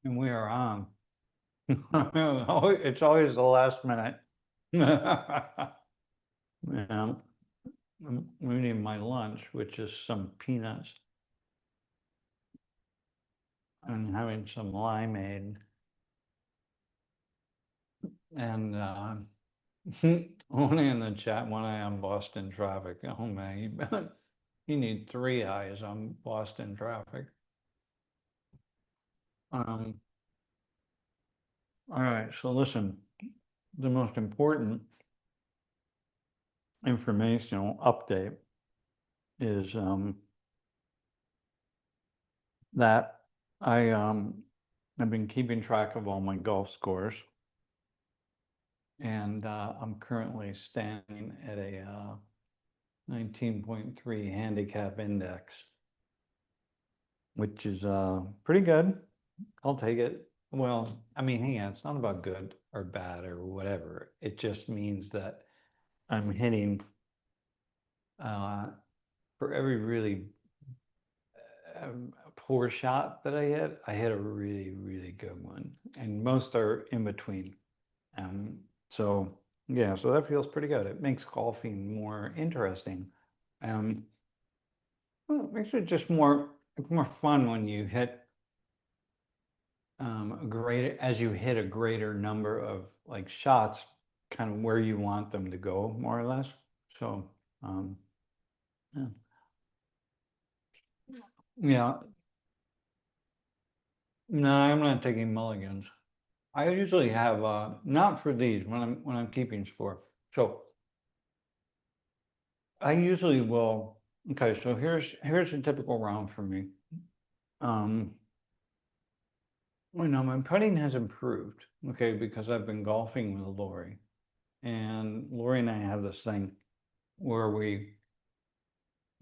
And we are on. It's always the last minute. Yeah, I'm eating my lunch, which is some peanuts, and having some limeade. And only in the chat, one eye on Boston traffic. Oh man, you need three eyes on Boston traffic. All right, so listen, the most important informational update is that I've been keeping track of all my golf scores, and I'm currently standing at a 19.3 handicap index, which is pretty good. I'll take it. Well, I mean, hang on, it's not about good or bad or whatever. It just means that I'm hitting for every really poor shot that I hit a really, really good one. And most are in between. So yeah, so that feels pretty good. It makes golfing more interesting. Well, it makes it just more, it's more fun when you hit a greater, as you hit a greater number of like shots, kind of where you want them to go, more or less. So yeah. Yeah, no, I'm not taking mulligans. I usually have not for these when I'm keeping score. So I usually will. Okay, so here's a typical round for me. Well, no, my putting has improved. Okay, because I've been golfing with Lori, and Lori and I have this thing where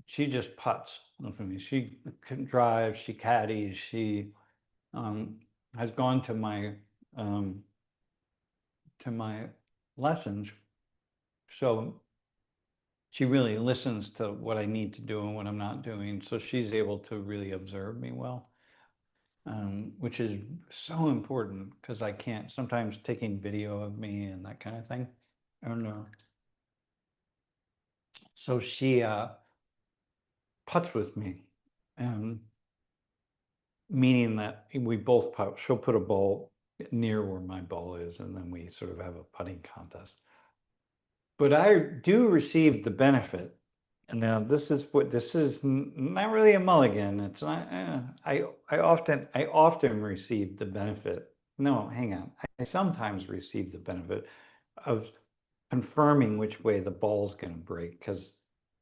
she just putts. Look at me. She can drive. She caddies. She um, has gone to my lessons, so she really listens to what I need to do and what I'm not doing. So she's able to really observe me well, which is so important because I can't sometimes taking video of me and that kind of thing. And so she putts with me, meaning that we both putt. She'll put a ball near where my ball is, and then we sort of have a putting contest. But I do receive the benefit. And now this is not really a mulligan. It's not. I often receive the benefit. No, hang on. I sometimes receive the benefit of confirming which way the ball's going to break because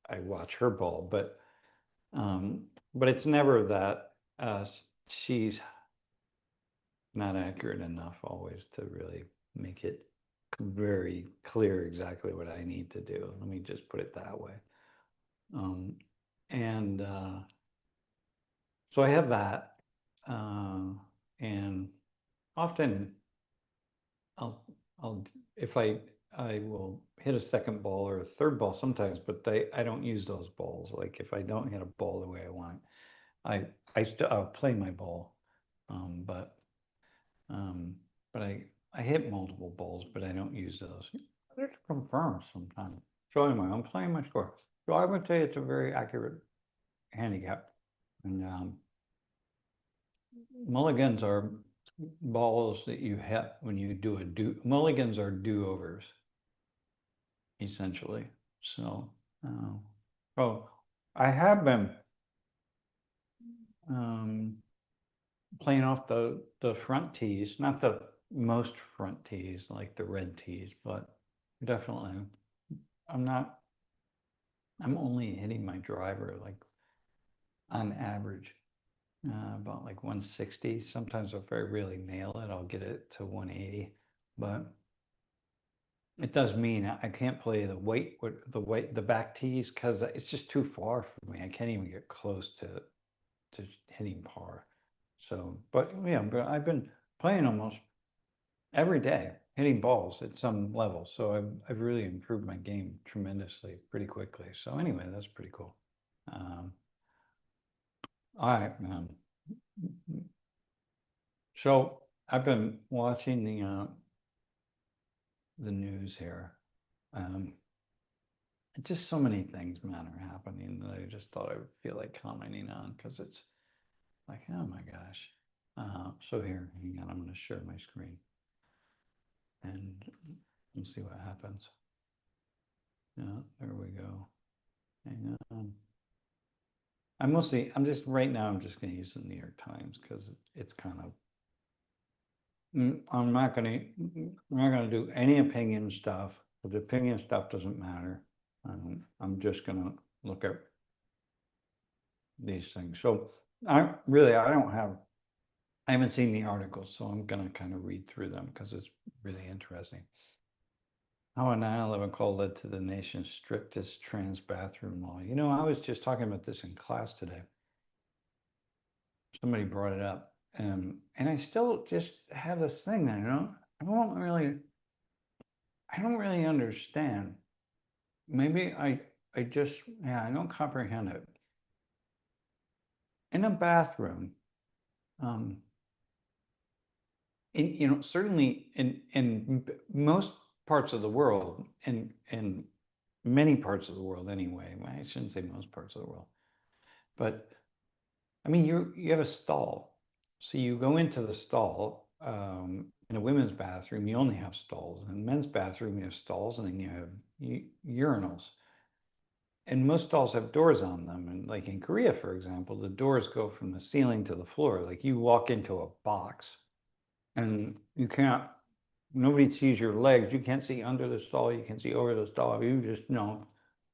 I watch her ball. But it's never that she's not accurate enough always to really make it very clear exactly what I need to do. Let me just put it that way. And so I have that, and often I'll if I will hit a second ball or a third ball sometimes, but I don't use those balls. Like if I don't hit a ball the way I want, I'll play my ball, um, but um, but I hit multiple balls, but I don't use those. I just confirm sometimes. So anyway, I'm playing my score. So I would say it's a very accurate handicap. And mulligans are balls that you hit when you do a mulligans are do-overs, essentially. So, oh, I have been playing off the front tees, not the most front tees like the red tees, but definitely I'm not. I'm only hitting my driver like on average about like 160. Sometimes if I really nail it, I'll get it to 180. But it does mean I can't play the back tees because it's just too far for me. I can't even get close to hitting par. So, but yeah, but I've been playing almost every day, hitting balls at some level. So I've really improved my game tremendously, pretty quickly. So anyway, that's pretty cool. All right, man. So I've been watching the news here. Just so many things, man, are happening that I just thought I would feel like commenting on because it's like, oh my gosh. So here, hang on, I'm going to share my screen and we'll see what happens. Yeah, there we go. Hang on. I'm just right now, I'm just going to use the New York Times because it's kind of, I'm not going to do any opinion stuff. The opinion stuff doesn't matter. I'm just going to look at these things. So I haven't seen the articles, so I'm going to kind of read through them because it's really interesting. How a 9/11 call led to the nation's strictest trans bathroom law. You know, I was just talking about this in class today. Somebody brought it up, and I still just have this thing that I don't really understand. Maybe I just, yeah, I don't comprehend it. In a bathroom, um, certainly in most parts of the world, in many parts of the world anyway. I shouldn't say most parts of the world, but I mean, you have a stall, so you go into the stall. In a women's bathroom, you only have stalls. In a men's bathroom, you have stalls, and then you have urinals. And most stalls have doors on them. And like in Korea, for example, the doors go from the ceiling to the floor. Like you walk into a box, and nobody sees your legs. You can't see under the stall. You can see over the stall. You just know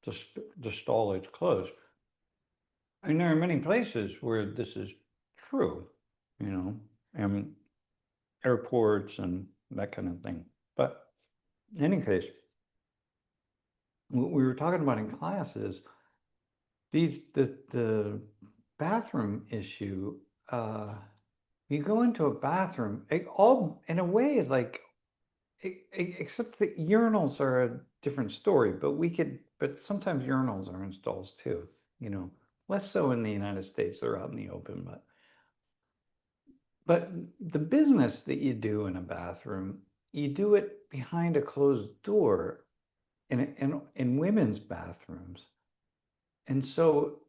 the stall is closed. And there are many places where this is true, and airports and that kind of thing. But in any case, what we were talking about in class is the bathroom issue. You go into a bathroom, all in a way, like except the urinals are a different story. But sometimes urinals are in stalls too. Less so in the United States; they're out in the open, But the business that you do in a bathroom, you do it behind a closed door in women's bathrooms. And so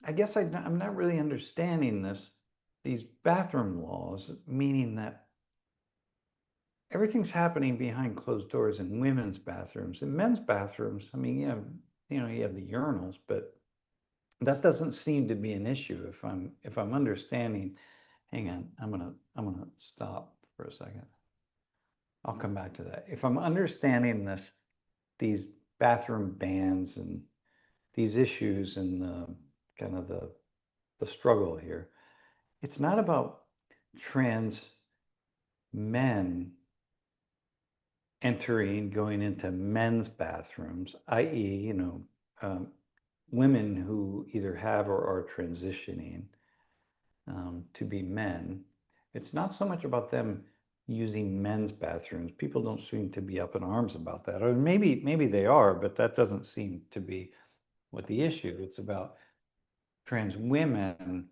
I guess I'm not really understanding these bathroom laws, meaning that everything's happening behind closed doors in women's bathrooms. In men's bathrooms, I mean, you have the urinals, but that doesn't seem to be an issue if I'm understanding. Hang on, I'm gonna stop for a second. I'll come back to that. If I'm understanding these bathroom bans and these issues and the kind of the struggle here, it's not about trans men going into men's bathrooms, i.e., women who either have or are transitioning to be men. It's not so much about them using men's bathrooms. People don't seem to be up in arms about that, or maybe they are, but that doesn't seem to be what the issue. It's about trans women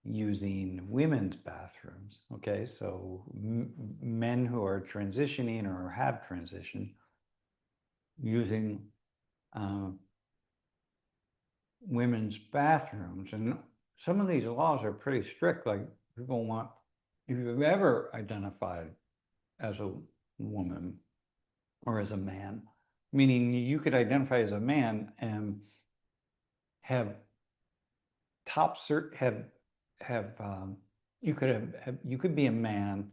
using women's bathrooms. Okay, so men who are transitioning or have transitioned using women's bathrooms. And some of these laws are pretty strict. Like if you've ever identified as a woman or as a man, meaning you could identify as a man and have top cert have you could be a man,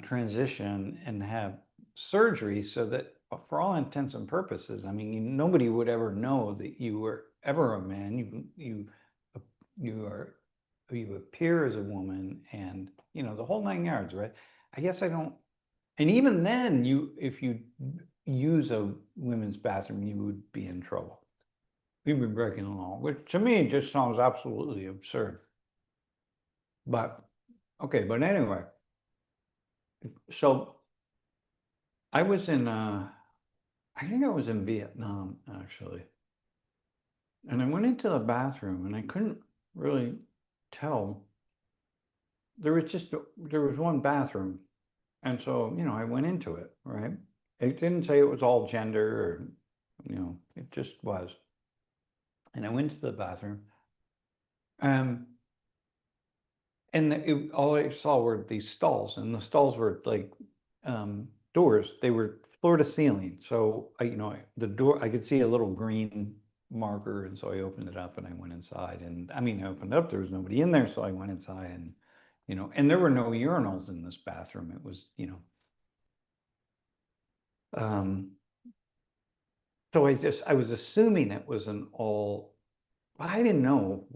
transition and have surgery so that for all intents and purposes, I mean, nobody would ever know that you were ever a man. You appear as a woman, and the whole nine yards, right? I guess I don't. And even then, if you use a women's bathroom, you would be in trouble. You'd be breaking the law, which to me just sounds absolutely absurd. But okay, but anyway, so I was I think I was in Vietnam actually, and I went into the bathroom and I couldn't really tell there was one bathroom, and so I went into it, right? It didn't say it was all gender, or it just was. And I went to the bathroom, um, and all I saw were these stalls, and the stalls were like doors. They were floor to ceiling. So the door, I could see a little green marker, and so I opened it up and I went inside. And I mean, I opened it up, there was nobody in there, so I went inside, and and there were no urinals in this bathroom. It was, um, so I was assuming it was an all. I didn't know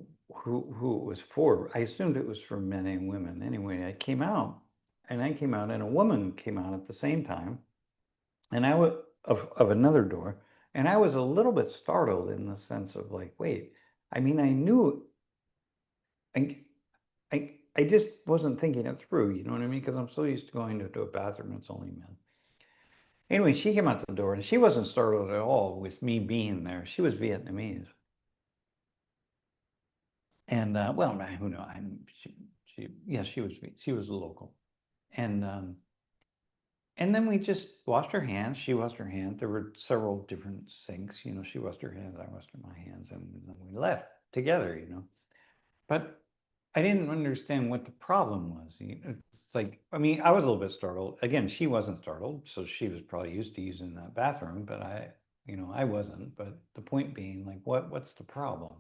who it was for. I assumed it was for men and women. Anyway, I came out, and a woman came out at the same time, and I was of another door, and I was a little bit startled in the sense of like, wait, I mean, I knew, I just wasn't thinking it through. You know what I mean? Because I'm so used to going to a bathroom, it's only men. Anyway, she came out the door, and she wasn't startled at all with me being there. She was Vietnamese. And well, who knows? Yeah, she was local, and then we just washed our hands. She washed her hands. There were several different sinks. She washed her hands. I washed my hands, and then we left together. But I didn't understand what the problem was. It's like, I mean, I was a little bit startled. Again, she wasn't startled, so she was probably used to using that bathroom, but I wasn't. But the point being, like, what's the problem?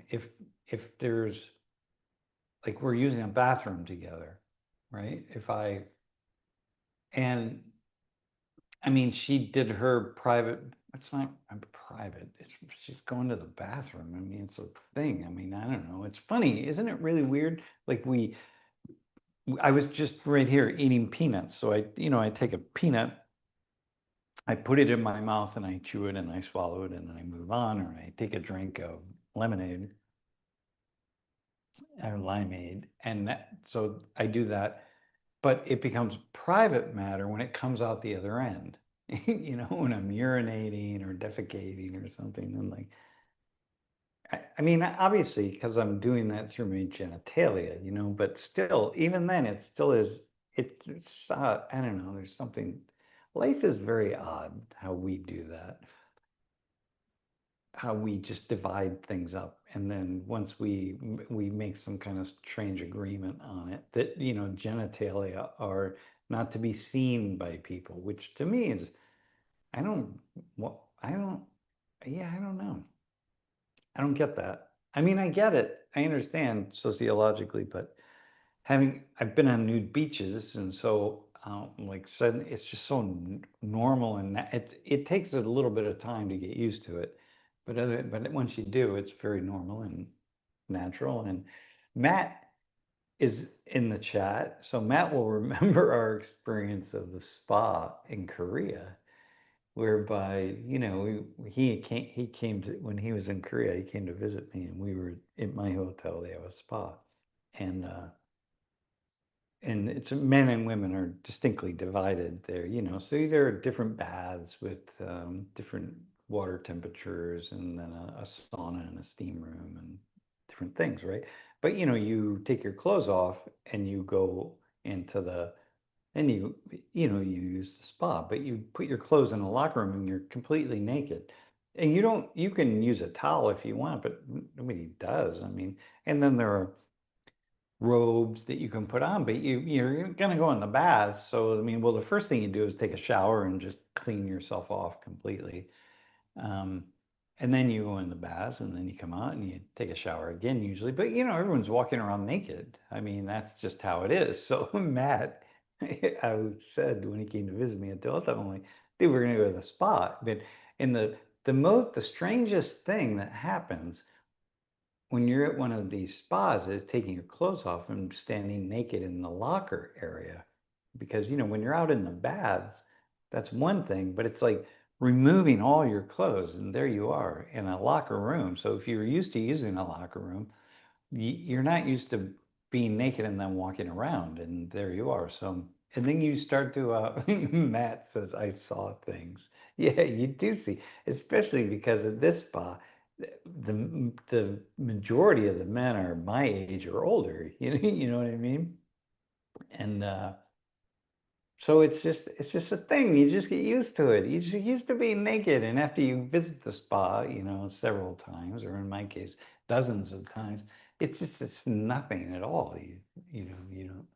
If there's like we're using a bathroom together, right? And I mean, she did her private. It's not private. She's going to the bathroom. I mean, it's a thing. I mean, I don't know. It's funny, isn't it? Really weird. Like I was just right here eating peanuts. So I take a peanut, I put it in my mouth, and I chew it, and I swallow it, and then I move on, or I take a drink of lemonade or limeade, and so I do that. But it becomes private matter when it comes out the other end. When I'm urinating or defecating or something, and like, I mean, obviously, because I'm doing that through my genitalia, but still, even then, it still is. It's I don't know. There's something. Life is very odd how we do that. How we just divide things up, and then once we make some kind of strange agreement on it that genitalia are not to be seen by people, which to me is I don't well I don't yeah I don't know, I don't get that. I mean, I get it, I understand sociologically, but I've been on nude beaches, and so like said, it's just so normal, and it takes a little bit of time to get used to it, but once you do, it's very normal and natural. And Matt is in the chat, so Matt will remember our experience of the spa in Korea, whereby he came to when he was in Korea, he came to visit me, and we were at my hotel. They have a spa, and it's men and women are distinctly divided there, so there are different baths with different water temperatures, and then a sauna and a steam room and different things, right? But you take your clothes off and you go into the and you use the spa, but you put your clothes in a locker room and you're completely naked, and you can use a towel if you want, but nobody does. I mean, and then there are robes that you can put on, but you're gonna go in the bath. So I mean, well, the first thing you do is take a shower and just clean yourself off completely. Um, and then you go in the bath, and then you come out and you take a shower again usually. But everyone's walking around naked. I mean, that's just how it is. So Matt, I said when he came to visit me at the hotel, I'm like, dude, we're gonna go to the spa. But in the strangest thing that happens when you're at one of these spas is taking your clothes off and standing naked in the locker area. Because when you're out in the baths, that's one thing, but it's like removing all your clothes, and there you are in a locker room. So if you're used to using a locker room, you're not used to being naked and then walking around, and there you are. So, and then you start to Matt says, I saw things. Yeah, you do see, especially because of this spa, the majority of the men are my age or older. You know what I mean? And so it's just a thing. You just get used to it. You just get used to being naked, and after you visit the spa, several times, or in my case, dozens of times, it's nothing at all. You don't.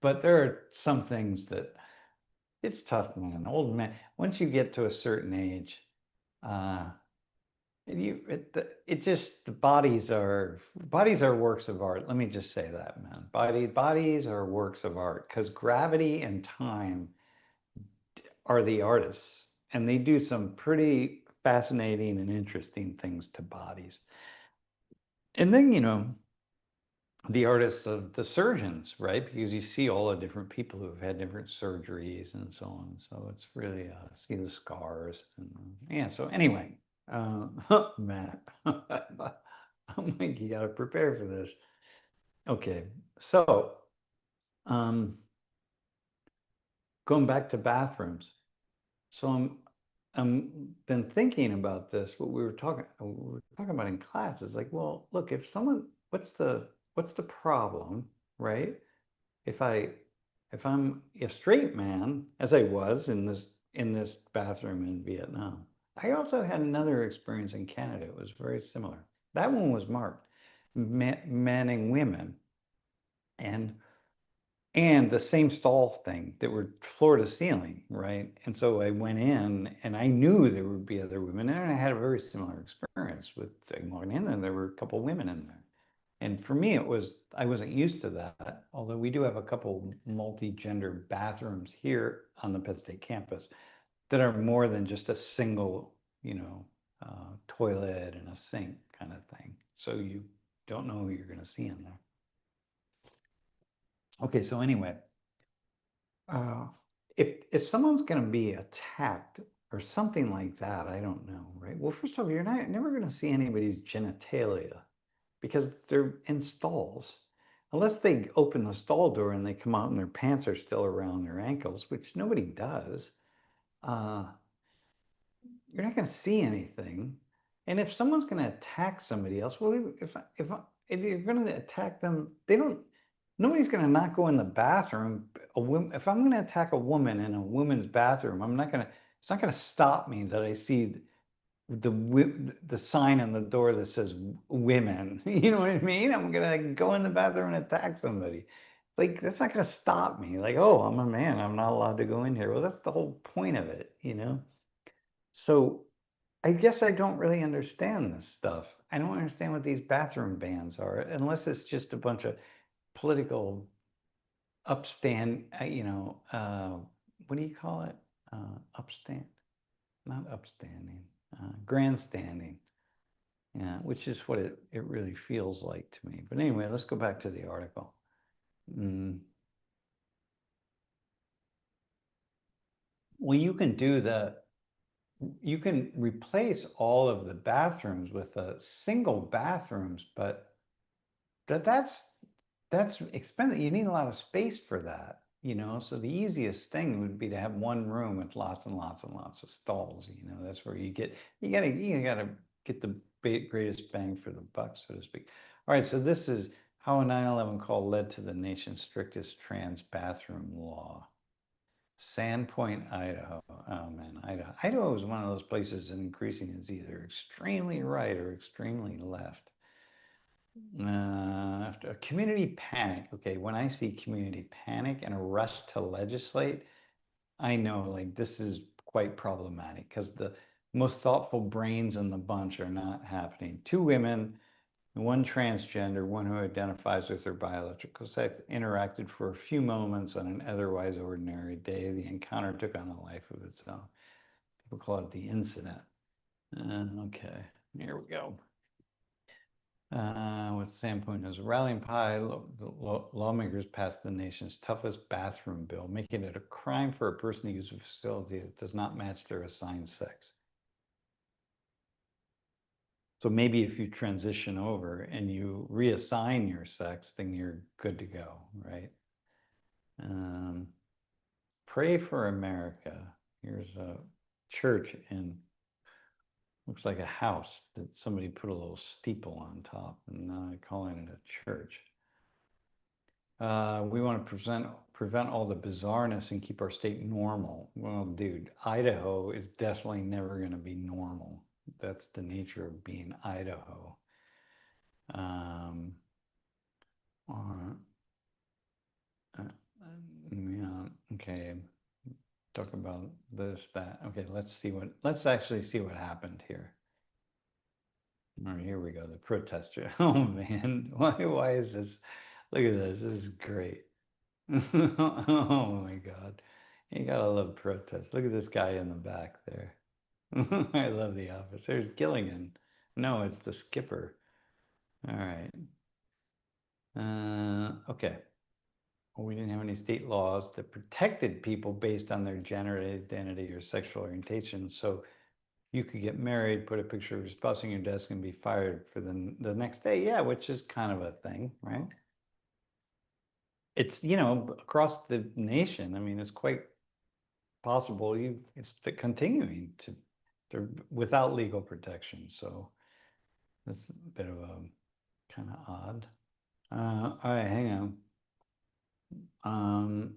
But there are some things that it's tough, man. Old man. Once you get to a certain age, uh, it just the bodies are works of art. Let me just say that, man. Bodies are works of art because gravity and time are the artists, and they do some pretty fascinating and interesting things to bodies. And then, the artists of the surgeons, right? Because you see all the different people who have had different surgeries and so on. So it's really see the scars. And, yeah. So anyway, Matt, I'm like, you got to prepare for this. Okay. So going back to bathrooms. So I'm been thinking about this. What we were talking about in class is like, well, look, if someone, what's the problem, right? If I if I'm a straight man, as I was in this bathroom in Vietnam, I also had another experience in Canada. It was very similar. That one was marked men and women, and the same stall thing that were floor to ceiling, right? And so I went in, and I knew there would be other women there, and I had a very similar experience with going in, and there were a couple of women in there. And for me, I wasn't used to that, although we do have a couple multi-gender bathrooms here on the Penn State campus that are more than just a single, toilet and a sink kind of thing. So you don't know who you're going to see in there. Okay, so anyway, uh, if someone's going to be attacked or something like that, I don't know, right? Well, first of all, you're never going to see anybody's genitalia because they're in stalls. Unless they open the stall door and they come out and their pants are still around their ankles, which nobody does, uh, you're not going to see anything. And if someone's going to attack somebody else, well, if you're going to attack them, nobody's going to not go in the bathroom. If I'm going to attack a woman in a woman's bathroom, it's not going to stop me that I see the sign on the door that says women. You know what I mean? I'm gonna go in the bathroom and attack somebody. Like that's not gonna stop me. Like, oh, I'm a man, I'm not allowed to go in here. Well, that's the whole point of it. So I guess I don't really understand this stuff. I don't understand what these bathroom bans are, unless it's just a bunch of political what do you call it? Upstand, not upstanding, grandstanding. Yeah, which is what it really feels like to me. But anyway, let's go back to the article. Mm. Well, you can replace all of the bathrooms with single bathrooms, but that's expensive. You need a lot of space for that. So the easiest thing would be to have one room with lots and lots and lots of stalls. That's where you gotta get the greatest bang for the buck, so to speak. All right, so this is how a 9/11 call led to the nation's strictest trans bathroom law. Sandpoint, Idaho. Oh man, Idaho. Idaho is one of those places that increasing is either extremely right or extremely left. After a community panic. Okay, when I see community panic and a rush to legislate, I know like this is quite problematic because the most thoughtful brains in the bunch are not happening. Two women, one transgender, one who identifies with their biological sex, interacted for a few moments on an otherwise ordinary day. The encounter took on a life of its own. People call it the incident. Okay, here we go. With standpoint as a rallying cry, lawmakers passed the nation's toughest bathroom bill, making it a crime for a person to use a facility that does not match their assigned sex. So maybe if you transition over and you reassign your sex, then you're good to go, right? Pray for America. Here's a church in Looks like a house that somebody put a little steeple on top, and now they're calling it a church. We want to prevent all the bizarreness and keep our state normal. Well, dude, Idaho is definitely never going to be normal. That's the nature of being Idaho. Or, yeah, okay. Talk about this, that. Okay, let's actually see what happened here. All right, here we go. The protester. Oh man, why is this? Look at this. This is great. Oh my God. You gotta love protests. Look at this guy in the back there. I love The Office. There's Gilligan. No, it's the skipper. All right. Okay. Well, we didn't have any state laws that protected people based on their gender identity or sexual orientation. So you could get married, put a picture of your spouse on your desk, and be fired for the next day. Yeah, which is kind of a thing, right? It's, across the nation. I mean, it's quite possible it's continuing to without legal protection. So that's a bit of a kind of odd. All right, hang on.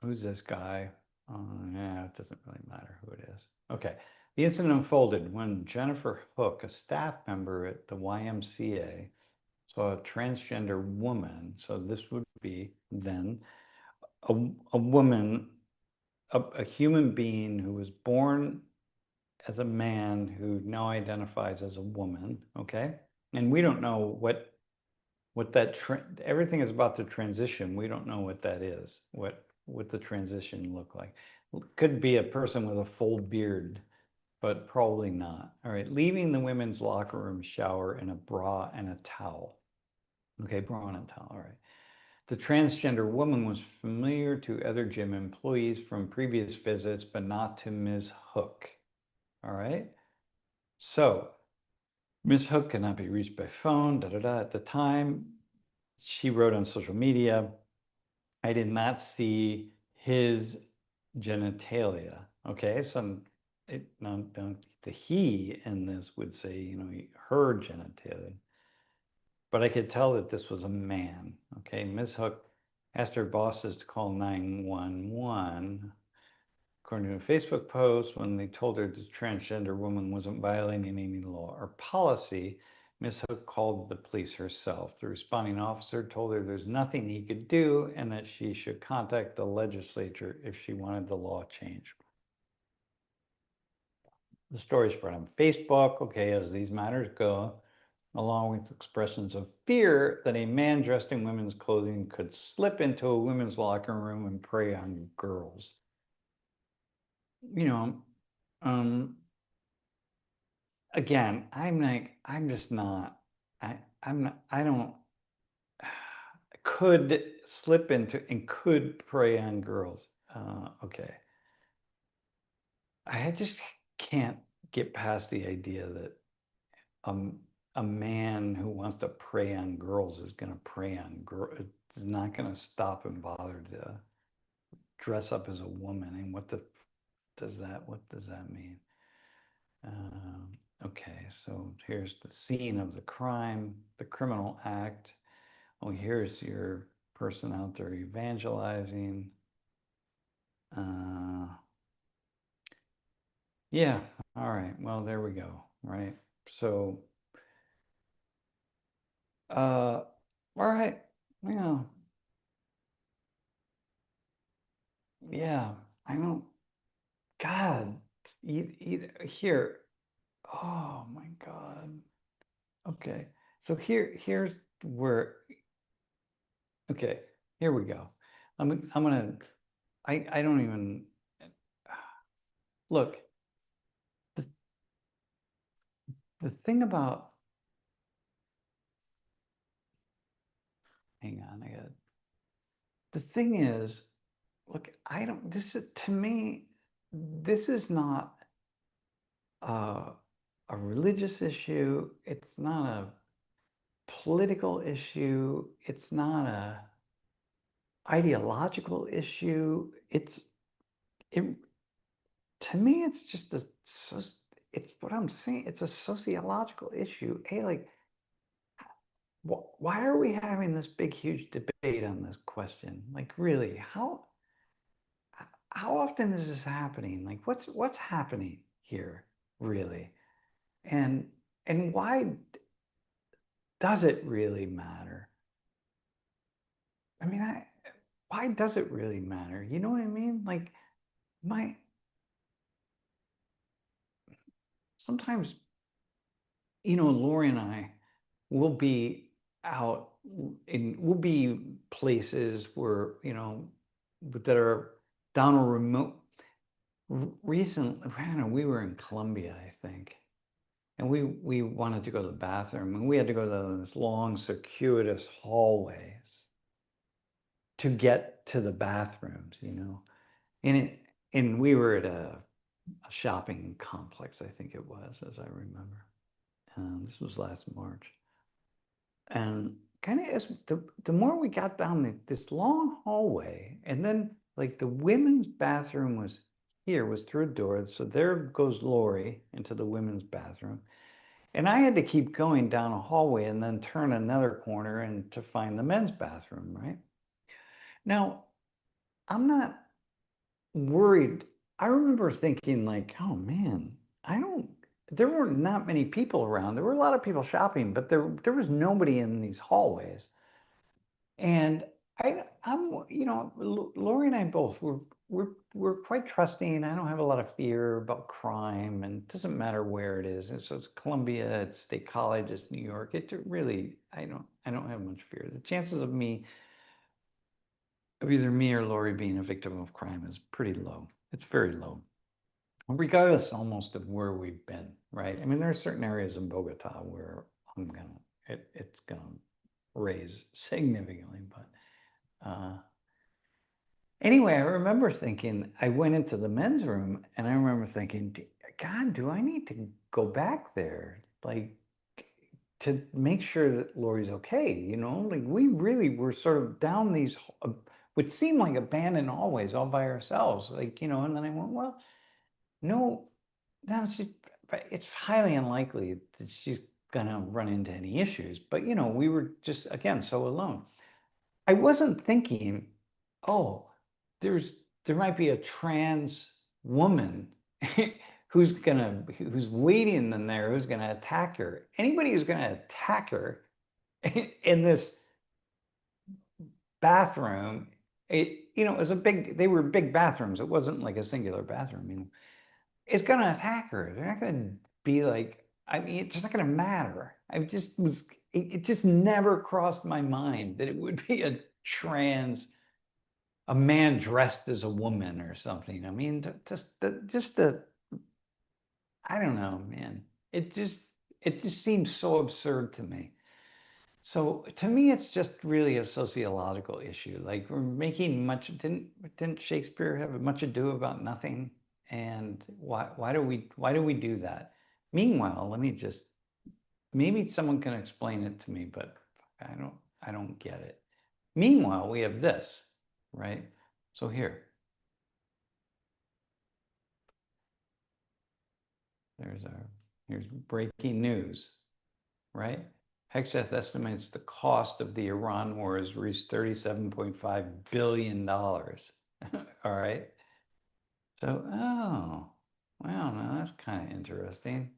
Who's this guy? Yeah, it doesn't really matter who it is. Okay. The incident unfolded when Jennifer Hook, a staff member at the YMCA, saw a transgender woman. So this would be then a woman, a human being who was born as a man who now identifies as a woman. Okay. And we don't know what that everything is about to transition. We don't know what that is, what the transition look like. Could be a person with a full beard, but probably not. All right, leaving the women's locker room shower in a bra and a towel. Okay, bra and a towel. All right. The transgender woman was familiar to other gym employees from previous visits, but not to Ms. Hook. All right. So Ms. Hook cannot be reached by phone. At the time, she wrote on social media, I did not see his genitalia. Okay, so now the he in this would say, her genitalia. But I could tell that this was a man. Okay, Ms. Hook asked her bosses to call 911. According to a Facebook post, when they told her the transgender woman wasn't violating any law or policy, Ms. Hook called the police herself. The responding officer told her there's nothing he could do and that she should contact the legislature if she wanted the law changed. The story spread on Facebook, okay, as these matters go, along with expressions of fear that a man dressed in women's clothing could slip into a women's locker room and prey on girls. Again, I'm just not, I'm not, I don't, could slip into and could prey on girls. Okay. I just can't get past the idea that a man who wants to prey on girls is going to prey on girls. It's not going to stop and bother to dress up as a woman. And what does that mean? Okay, so here's the scene of the crime, the criminal act. Oh, here's your person out there evangelizing. Yeah, all right, well, there we go, right? So, all right, yeah, I don't, God, here, oh my God. Okay, so here's where, okay, here we go. I'm gonna, I don't even, look, the, the thing about, hang on, the thing is, look, to me, this is not a religious issue. It's not a political issue. It's not a ideological issue. To me, it's just it's what I'm saying. It's a sociological issue. Hey, like, why are we having this big, huge debate on this question? Like, really, how often is this happening? Like, what's happening here, really? And why does it really matter? I mean, why does it really matter? You know what I mean? Like, my sometimes, Lori and I will be out we'll be places where, that are down a remote. Recently, I don't know, we were in Colombia, I think, and we wanted to go to the bathroom, and we had to go to this long, circuitous hallways to get to the bathrooms, and we were at a shopping complex, I think it was, as I remember. This was last March. And kind of as the more we got down this long hallway, and then like the women's bathroom was through a door. So there goes Lori into the women's bathroom. And I had to keep going down a hallway and then turn another corner and to find the men's bathroom, right? Now, I'm not worried. I remember thinking like, oh man, there were not many people around. There were a lot of people shopping, but there was nobody in these hallways. And Lori and I both we're quite trusting. I don't have a lot of fear about crime, and it doesn't matter where it is. And so it's Columbia, it's State College, it's New York. It really, I don't have much fear. The chances of either me or Lori being a victim of crime is pretty low. It's very low, regardless almost of where we've been, right? I mean, there are certain areas in Bogota where it's gonna raise significantly, but anyway, I remember thinking, I went into the men's room and I remember thinking, God, do I need to go back there? Like, to make sure that Lori's okay, Like, we really were sort of down these, would seem like abandoned hallways all by ourselves. Like, and then I went, well, no, it's highly unlikely that she's gonna run into any issues. But, we were just, again, so alone. I wasn't thinking, oh, there might be a trans woman who's waiting in there, who's gonna attack her. Anybody who's gonna attack her in this bathroom, it was they were big bathrooms. It wasn't like a singular bathroom. It's gonna attack her. They're not gonna be like, I mean, it's not gonna matter. It just never crossed my mind that it would be a man dressed as a woman or something. I mean, I don't know, man. It just seems so absurd to me. So to me, it's just really a sociological issue. Like, we're making much. Didn't Shakespeare have much ado about nothing? And why do we do that? Meanwhile, maybe someone can explain it to me, but I don't get it. Meanwhile, we have this, right? So here's breaking news, right? Hegseth estimates the cost of the Iran war has reached $37.5 billion. All right. So, oh, wow, now that's kind of interesting.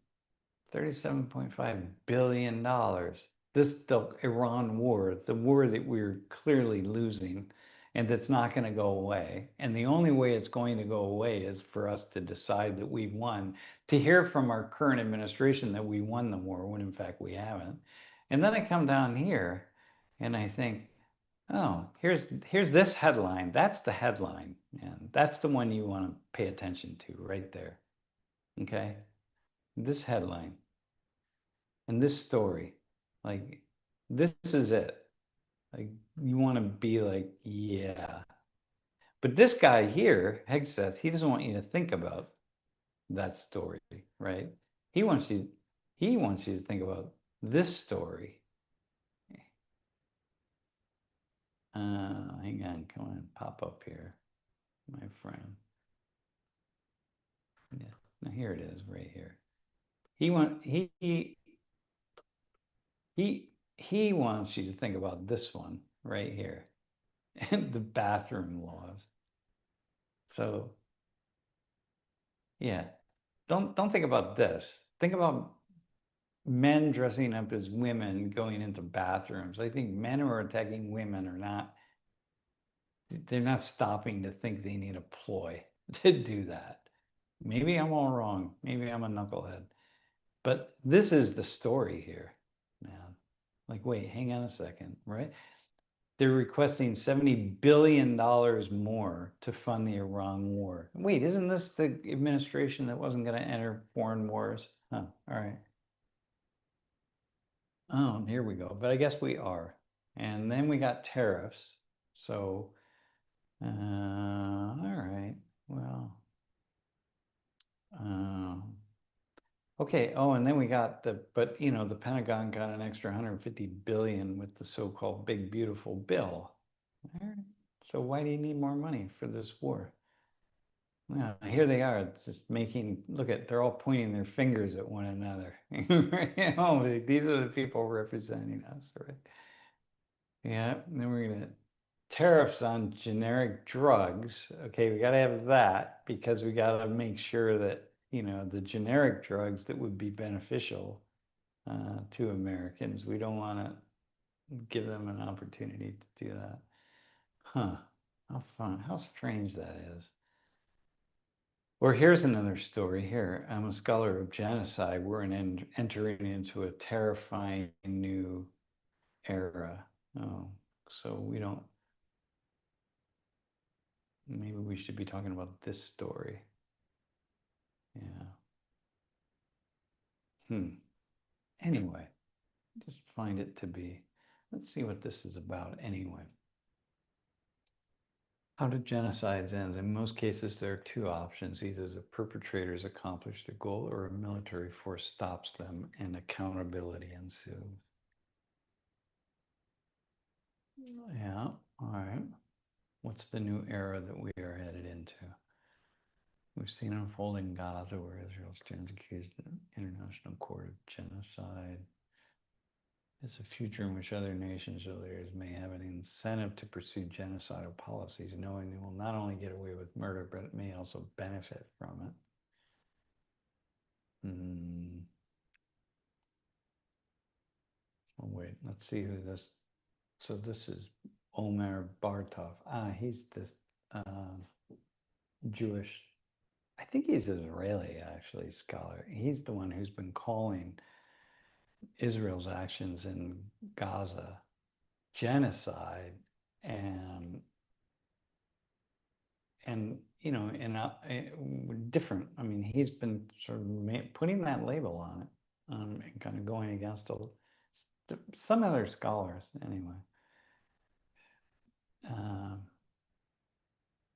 $37.5 billion. The Iran war, the war that we're clearly losing and that's not going to go away. And the only way it's going to go away is for us to decide that we've won, to hear from our current administration that we won the war when in fact we haven't. And then I come down here and I think, oh, here's this headline. That's the headline. And that's the one you want to pay attention to right there. Okay? This headline. And this story, like, this is it. Like, you want to be like, yeah. But this guy here, Hegseth, he doesn't want you to think about that story, right? He wants you, he wants you to think about this story. Hang on, come on, pop up here, my friend. Yeah, now here it is, right here. he wants you to think about this one right here, and the bathroom laws. So yeah, don't think about this. Think about men dressing up as women going into bathrooms. I think men who are attacking women are not, they're not stopping to think they need a ploy to do that. Maybe I'm all wrong. Maybe I'm a knucklehead. But this is the story here, man. Like, wait, hang on a second, right? They're requesting $70 billion more to fund the Iran war. Wait, isn't this the administration that wasn't going to enter foreign wars? Huh, all right. Oh, here we go. But I guess we are. And then we got tariffs. So, all right. Well, uh, okay. Oh, and then we got but the Pentagon got an extra 150 billion with the so-called big beautiful bill. All right. So why do you need more money for this war? Yeah, here they are, just look at, they're all pointing their fingers at one another. These are the people representing us, right? Yeah, and then we're gonna tariffs on generic drugs. Okay, we got to have that because we got to make sure that, the generic drugs that would be beneficial to Americans, we don't want to give them an opportunity to do that. Huh. How fun. How strange that is. Or here's another story here. I'm a scholar of genocide. We're entering into a terrifying new era. Oh, so maybe we should be talking about this story. Yeah. Anyway, just find it to be. Let's see what this is about anyway. How do genocides end? In most cases, there are two options. Either the perpetrators accomplish their goal or a military force stops them and accountability ensues. Yeah, all right. What's the new era that we are headed into? We've seen unfold in Gaza, where Israel stands accused in the International Court of Genocide. It's a future in which other nations or leaders may have an incentive to pursue genocidal policies, knowing they will not only get away with murder, but it may also benefit from it. Oh, wait, let's see who this. So this is Omer Bartov. He's this Jewish, I think he's Israeli, actually, scholar. He's the one who's been calling Israel's actions in Gaza genocide, and different. I mean, he's been sort of putting that label on it, and kind of going against some other scholars anyway.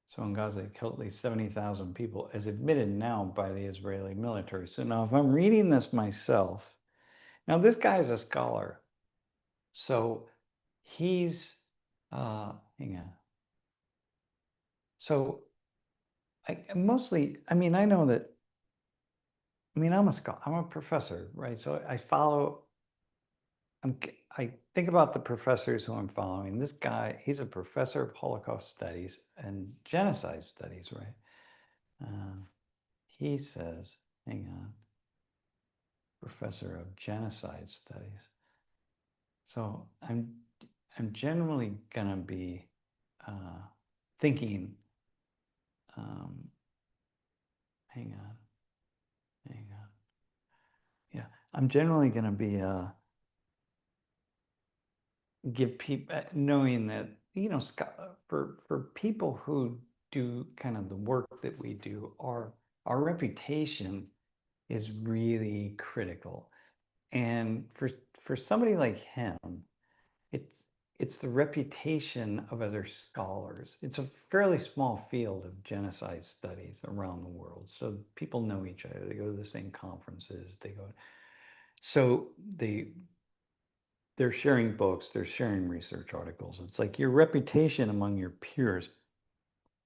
So in Gaza, they killed at least 70,000 people, as admitted now by the Israeli military. So now, if I'm reading this myself, now this guy is a scholar, so he's hang on. So I know that. I mean, I'm a professor, right? So I think about the professors who I'm following. This guy, he's a professor of Holocaust studies and genocide studies, right? He says, hang on, professor of genocide studies. So I'm generally gonna be thinking. Hang on. Yeah, I'm generally gonna be give people, knowing that, for people who do kind of the work that we do, our reputation is really critical. And for somebody like him, it's the reputation of other scholars. It's a fairly small field of genocide studies around the world. So people know each other. They go to the same conferences. So they're sharing books, they're sharing research articles. It's like your reputation among your peers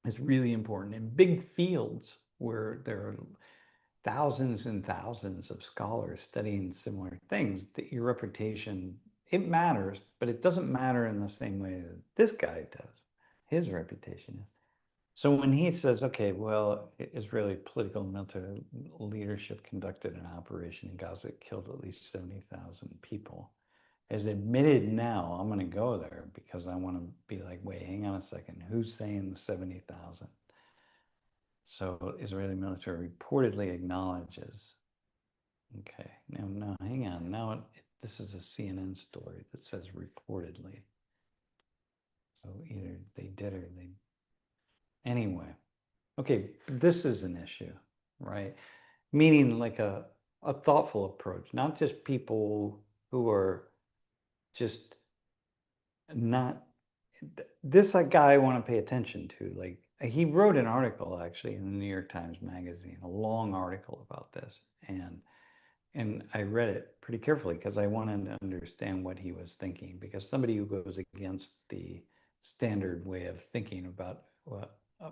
is really important in big fields where there are thousands and thousands of scholars studying similar things, that your reputation, it matters, but it doesn't matter in the same way that this guy does. His reputation is. So when he says, okay, well, Israeli political and military leadership conducted an operation in Gaza that killed at least 70,000 people, has admitted now, I'm going to go there because I want to be like, wait, hang on a second, who's saying the 70,000? So Israeli military reportedly acknowledges. Okay, now hang on. Now this is a CNN story that says reportedly. So either they did or they. Anyway, okay, this is an issue, right? Meaning like a thoughtful approach, not just people who are just not. This guy I want to pay attention to. Like he wrote an article actually in the New York Times Magazine, a long article about this, and I read it pretty carefully because I wanted to understand what he was thinking. Because somebody who goes against the standard way of thinking about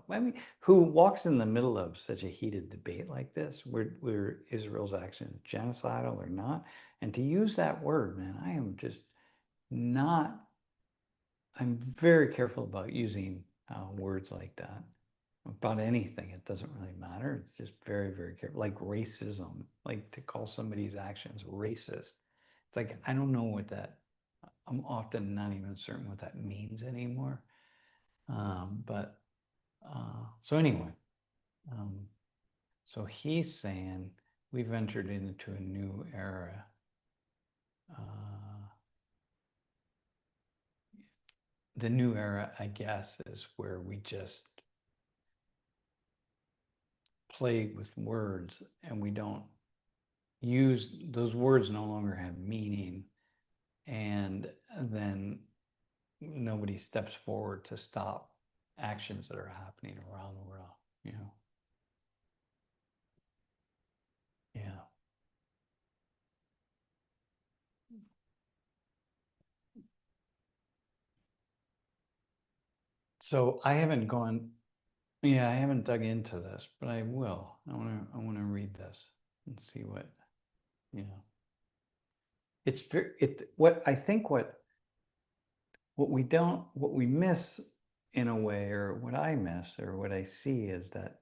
I mean, who walks in the middle of such a heated debate like this, where Israel's action is genocidal or not, and to use that word, man, I am just not. I'm very careful about using words like that about anything. It doesn't really matter. It's just very, very careful. Like racism, like to call somebody's actions racist. It's like, I don't know what that, I'm often not even certain what that means anymore. So anyway, so he's saying we've entered into a new era. The new era, I guess, is where we just play with words and we don't use those words, no longer have meaning, and then nobody steps forward to stop actions that are happening around the world, you know. Yeah. So I haven't gone, yeah, I haven't dug into this, but I will. I want to read this and see what, you know. It's very, what I think what we miss in a way, or what I miss, or what I see is that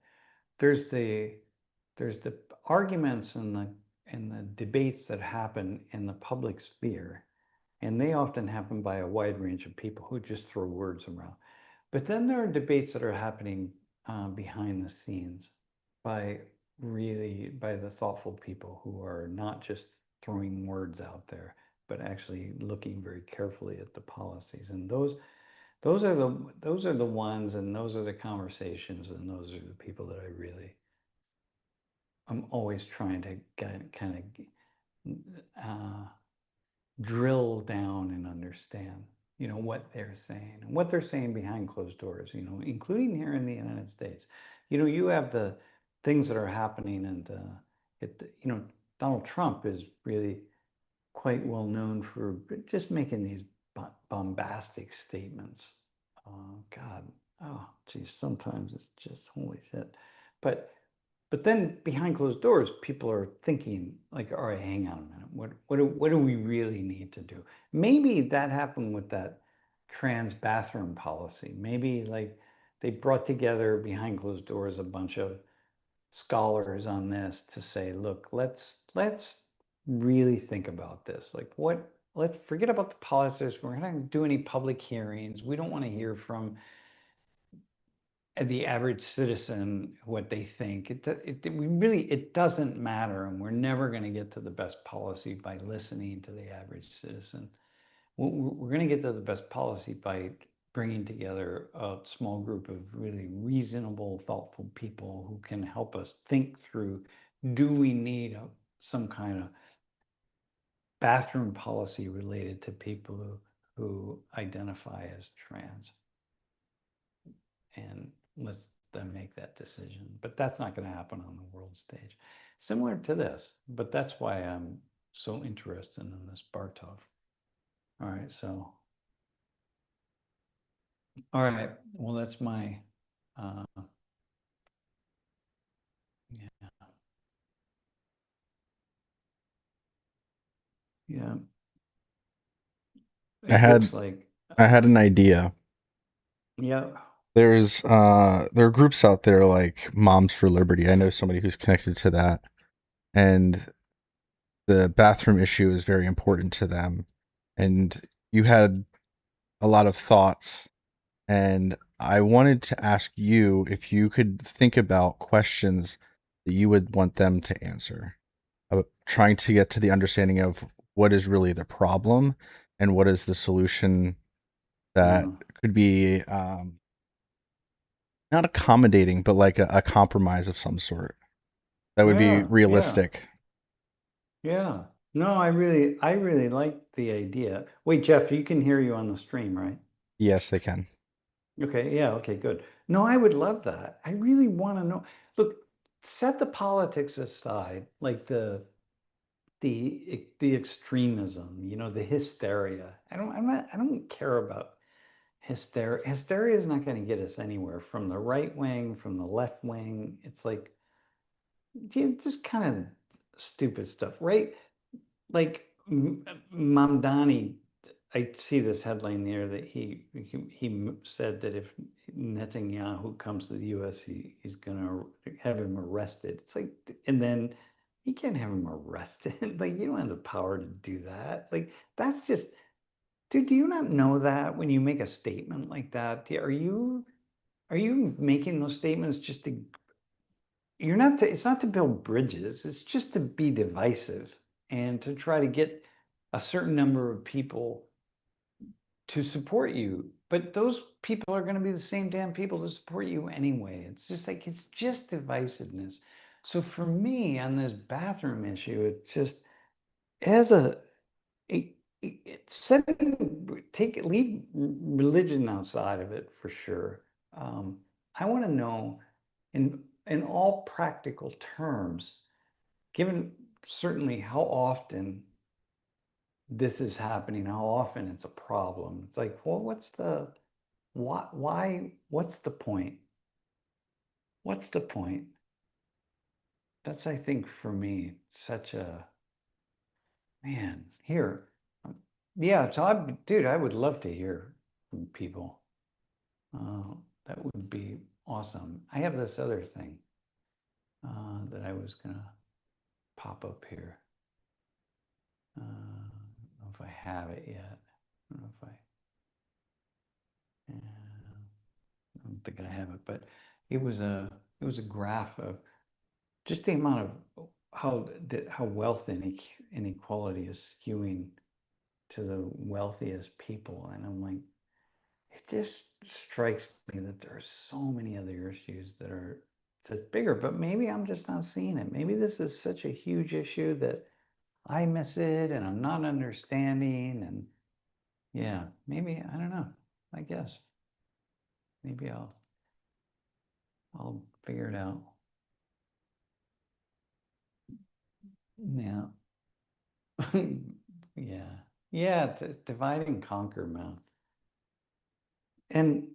there's the arguments and the debates that happen in the public sphere, and they often happen by a wide range of people who just throw words around. But then there are debates that are happening behind the scenes by the thoughtful people who are not just throwing words out there, but actually looking very carefully at the policies. And those are the ones, and those are the conversations, and those are the people that I'm always trying to kind of drill down and understand, you know, what they're saying and what they're saying behind closed doors, you know, including here in the United States. You know, you have the things that are happening, and you know, Donald Trump is really quite well known for just making these bombastic statements. God, oh, geez, sometimes it's just holy shit. But then behind closed doors, people are thinking like, all right, hang on a minute. What do we really need to do? Maybe that happened with that trans bathroom policy. Maybe like they brought together behind closed doors a bunch of scholars on this to say, look, let's really think about this. Like let's forget about the politics. We're not going to do any public hearings. We don't want to hear from the average citizen what they think. It doesn't matter, and we're never going to get to the best policy by listening to the average citizen. We're going to get to the best policy by bringing together a small group of really reasonable, thoughtful people who can help us think through, do we need some kind of bathroom policy related to people who identify as trans? And let them make that decision. But that's not going to happen on the world stage. Similar to this, but that's why I'm so interested in this Bartov. All right, so, all right, well, that's my, yeah. Yeah. I It had looks like, I had an idea. yeah. There are groups out there like Moms for Liberty. I know somebody who's connected to that, and the bathroom issue is very important to them. And you had a lot of thoughts, and I wanted to ask you if you could think about questions that you would want them to answer, trying to get to the understanding of what is really the problem and what is the solution that Mm. could be not accommodating, but like a compromise of some sort that would be Yeah, yeah, realistic. yeah. No, I really like the idea. Wait, Jeff, you can hear you on the stream, right? Yes, they can. Okay, yeah, okay, good. No, I would love that. I really want to know. Look, set the politics aside, like the extremism, the hysteria. I don't care about hysteria. Hysteria is not going to get us anywhere from the right wing, from the left wing. It's like just kind of stupid stuff, right? Like Mamdani, I see this headline there that he said that if Netanyahu comes to the U.S., he's going to have him arrested. It's like, and then you can't have him arrested. Like, you don't have the power to do that. Like, that's just, dude. Do you not know that when you make a statement like that, are you making those statements just to you're not to, it's not to build bridges, it's just to be divisive and to try to get a certain number of people to support you. But those people are going to be the same damn people to support you anyway. It's just like it's just divisiveness. So for me on this bathroom issue, it's just as setting take leave religion outside of it for sure. I want to know in all practical terms, given certainly how often this is happening, how often it's a problem. It's like, well, what's the point? What's the point? That's, I think, for me, such a man here. Yeah, so dude, I would love to hear from people. That would be awesome. I have this other thing that I was gonna pop up here. I don't know if I have it yet. I don't know if I don't think I have it, but it was a it was a graph of just the amount of how wealth inequality is skewing to the wealthiest people, and I'm like, it just strikes me that there are so many other issues that's bigger, but maybe I'm just not seeing it. Maybe this is such a huge issue that I miss it and I'm not understanding, and yeah, maybe I don't know. I guess maybe I'll figure it out. Yeah. Yeah. Yeah, divide and conquer, man. And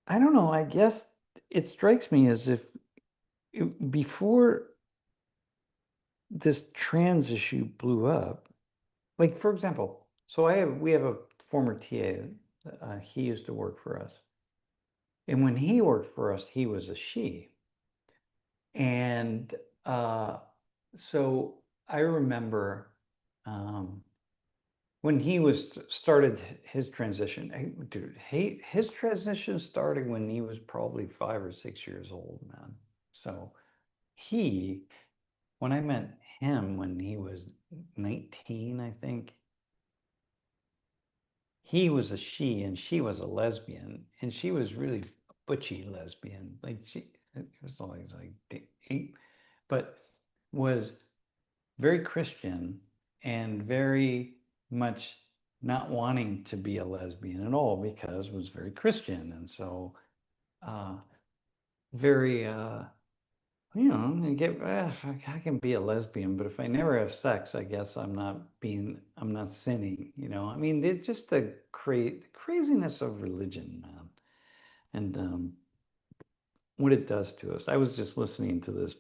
I don't know, I guess it strikes me as if before this trans issue blew up, like for example, so we have a former TA, he used to work for us. And when he worked for us, he was a she. And uh, so I remember um, when he was started his transition. Dude, his transition started when he was probably 5 or 6 years old, man. So he, when I met him when he was 19, I think, he was a she and she was a lesbian, and she was really butchy lesbian. Like it was always like, but was very Christian and very much not wanting to be a lesbian at all because was very Christian, and so uh, very I get I can be a lesbian, but if I never have sex, I guess I'm not sinning. I mean, it's just the craziness of religion, man, and what it does to us. I was just listening to this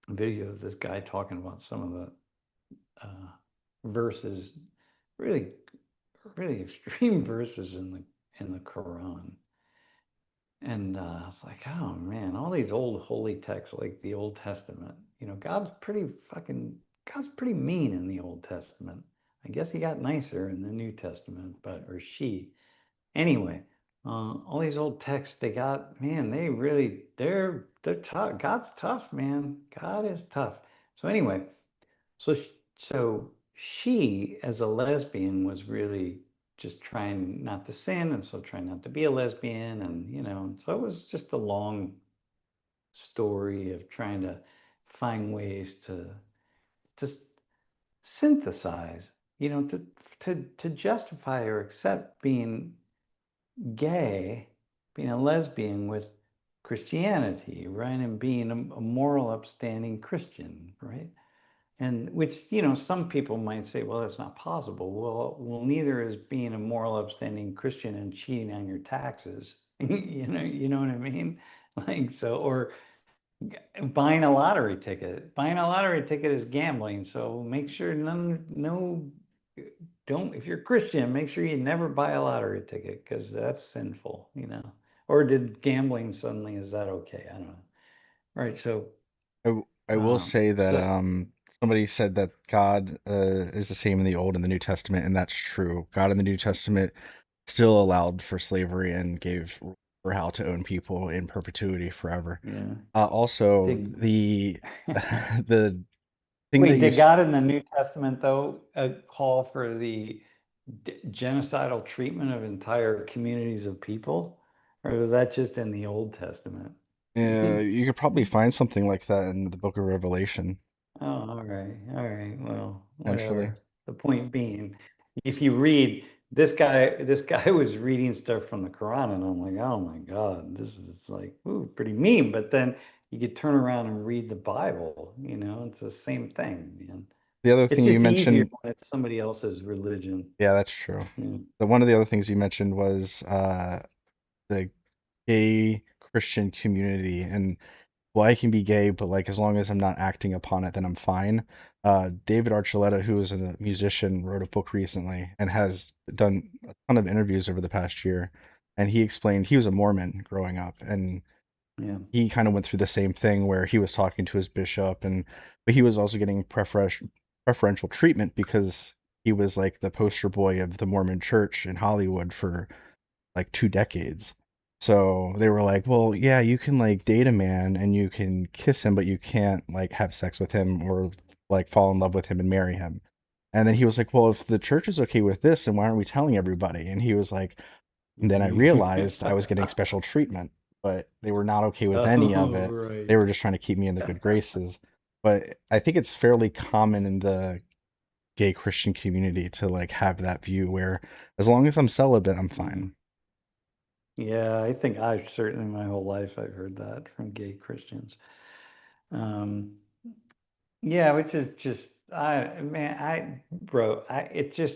video of this guy talking about some of the verses, really, really extreme verses in the Quran. And it's like, oh man, all these old holy texts like the Old Testament, God's pretty mean in the Old Testament. I guess he got nicer in the New Testament, or she. Anyway, all these old texts they got, man, they're tough. God's tough, man. God is tough. So anyway, so she as a lesbian was really just trying not to sin and so trying not to be a lesbian, and so it was just a long story of trying to find ways to synthesize, to justify or accept being gay, being a lesbian with Christianity, right? And being a moral, upstanding Christian, right? And which, some people might say, well, that's not possible. Well, neither is being a moral, upstanding Christian and cheating on your taxes. You know what I mean? Like, so, or buying a lottery ticket. Buying a lottery ticket is gambling. So make sure don't, if you're Christian, make sure you never buy a lottery ticket because that's sinful. Or did gambling suddenly, is that okay? I don't know. All right. So, I will say that so somebody said that God is the same in the Old and the New Testament, and that's true. God in the New Testament still allowed for slavery and gave rules for how to own people in perpetuity forever. yeah. Also, Did the the thing that Wait, you did God in the New Testament though call for the genocidal treatment of entire communities of people, or was that just in the Old Testament? you could probably find something like that in the Book of Revelation, Oh, all right. Well, potentially. whatever. The point being, if you read this guy was reading stuff from the Quran, and I'm like, oh my God, this is like, ooh, pretty mean. But then you could turn around and read the Bible. It's the same thing, man. The other It's thing you just easier mentioned, when it's somebody else's religion. yeah, that's true. Yeah. The one of the other things you mentioned was the gay Christian community, and well, I can be gay, but like as long as I'm not acting upon it, then I'm fine. David Archuleta, who is a musician, wrote a book recently and has done a ton of interviews over the past year. And he explained he was a Mormon growing up, and Yeah. he kind of went through the same thing where he was talking to his bishop, and but he was also getting preferential treatment because he was like the poster boy of the Mormon Church in Hollywood for like 2 decades. So they were like, well, yeah, you can like date a man and you can kiss him, but you can't like have sex with him or like fall in love with him and marry him. And then he was like, well, if the church is okay with this, then why aren't we telling everybody? And he was like, and then I realized I was getting special treatment, but they were not okay with any of Oh, it. They right. were just trying to keep me in the good graces. But I think it's fairly common in the gay Christian community to like have that view where as long as I'm celibate, I'm Yeah. fine. Yeah, I think I've certainly my whole life I've heard that from gay Christians. Um, yeah, which is just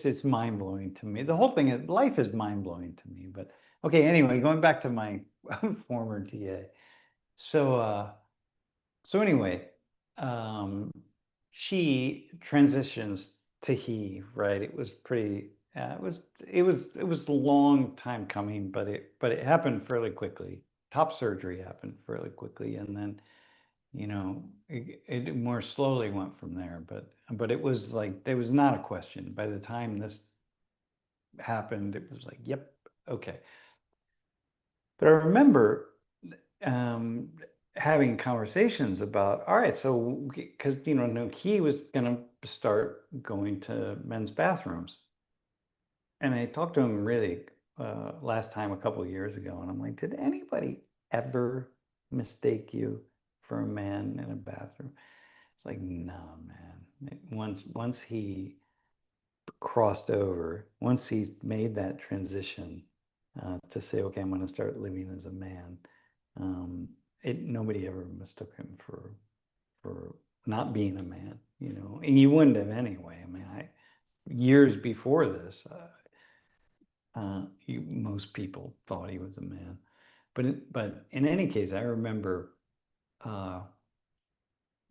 it's mind blowing to me. The whole thing is life is mind blowing to me. But okay, anyway, going back to my former TA. So so anyway, um, she transitions to he, right? It was pretty. It was a long time coming, but it happened fairly quickly. Top surgery happened fairly quickly, and then it more slowly went from there. But it was like there was not a question. By the time this happened, it was like, yep, okay. But I remember um, having conversations about, all right, so because no, he was gonna start going to men's bathrooms, and I talked to him really last time a couple of years ago, and I'm like, did anybody ever mistake you for a man in a bathroom? It's like, no, man. Once he crossed over, once he's made that transition to say, okay, I'm going to start living as a man, um, nobody ever mistook him for not being a man, and you wouldn't have anyway. I mean, years before this, most people thought he was a man, but in any case, I remember uh,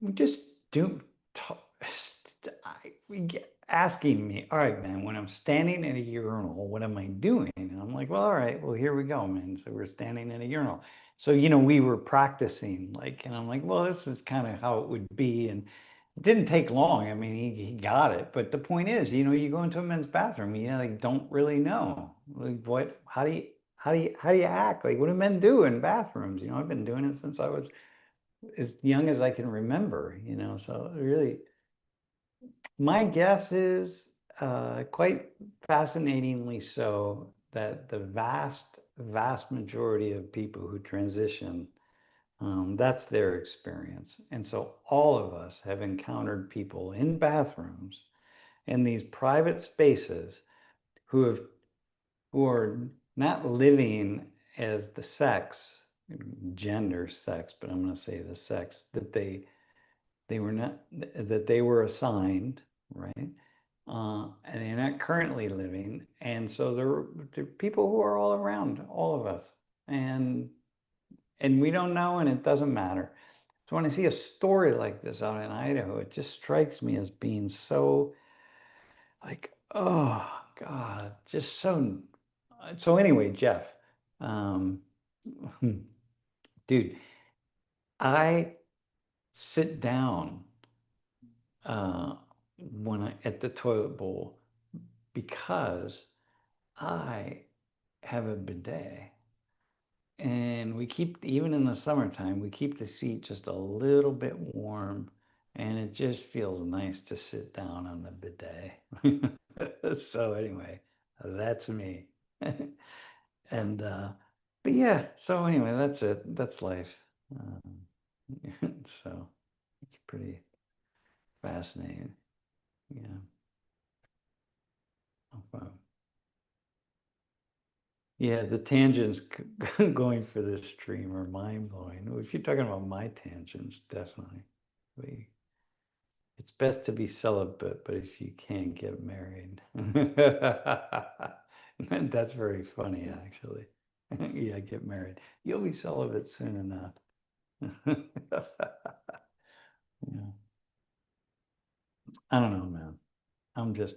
we just do. asking me, all right, man, when I'm standing in a urinal, what am I doing? And I'm like, well, all right, well, here we go, man. So we're standing in a urinal. So, we were practicing, like, and I'm like, well, this is kind of how it would be. And it didn't take long. I mean, he got it. But the point is, you go into a men's bathroom, like don't really know. Like what, how do you act? Like what do men do in bathrooms? I've been doing it since I was as young as I can remember, so really my guess is quite fascinatingly so that the vast, vast majority of people who transition, that's their experience. And so all of us have encountered people in bathrooms in these private spaces who have who are not living as the sex, gender sex, but I'm going to say the sex that they were not that they were assigned, right? And they're not currently living, and so there are people who are all around all of us, and we don't know, and it doesn't matter. So when I see a story like this out in Idaho, it just strikes me as being so like, oh God, just so. So anyway, Jeff, um, dude, I sit down uh, when I at the toilet bowl because I have a bidet. And we keep, even in the summertime, we keep the seat just a little bit warm. And it just feels nice to sit down on the bidet. So anyway, that's me. And but yeah, so anyway, that's it. That's life. So it's pretty fascinating. Yeah. Yeah, the tangents going for this stream are mind blowing. If you're talking about my tangents, definitely. We, it's best to be celibate, but if you can't get married, that's very funny, actually. Yeah, get married. You'll be celibate soon enough. Yeah. I don't know, man. I'm just,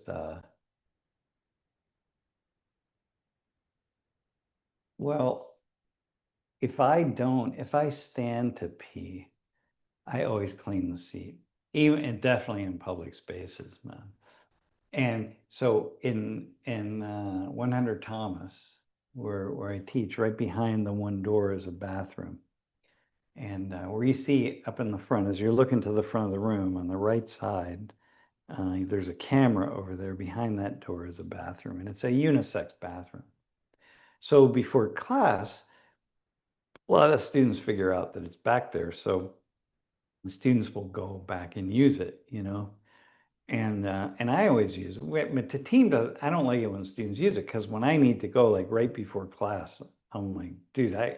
well, if I stand to pee, I always clean the seat, even and definitely in public spaces, man. And so in 100 Thomas, where I teach, right behind the one door is a bathroom, and where you see up in the front, as you're looking to the front of the room on the right side, there's a camera over there. Behind that door is a bathroom, and it's a unisex bathroom. So before class, a lot of students figure out that it's back there, so the students will go back and use it, and I always use it. But the team does. I don't like it when students use it because when I need to go like right before class, I'm like, dude, I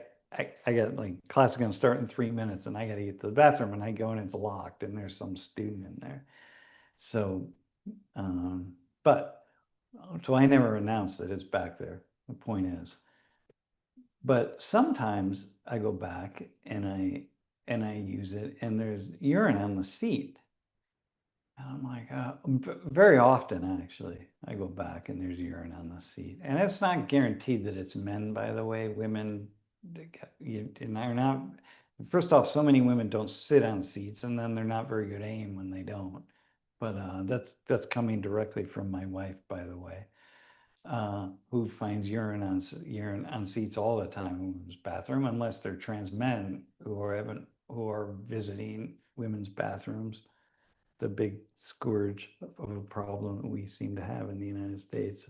got like class is gonna start in 3 minutes, and I got to get to the bathroom, and I go and it's locked, and there's some student in there. So, but so I never announce that it's back there. The point is, but sometimes I go back and I use it, and there's urine on the seat. And I'm like, very often actually, I go back and there's urine on the seat. And it's not guaranteed that it's men, by the way. Women, and they're not, first off, so many women don't sit on seats, and then they're not very good aim when they don't. But that's coming directly from my wife, by the way, who finds urine on seats all the time in women's bathroom, unless they're trans men who are visiting women's bathrooms, the big scourge of a problem that we seem to have in the United States.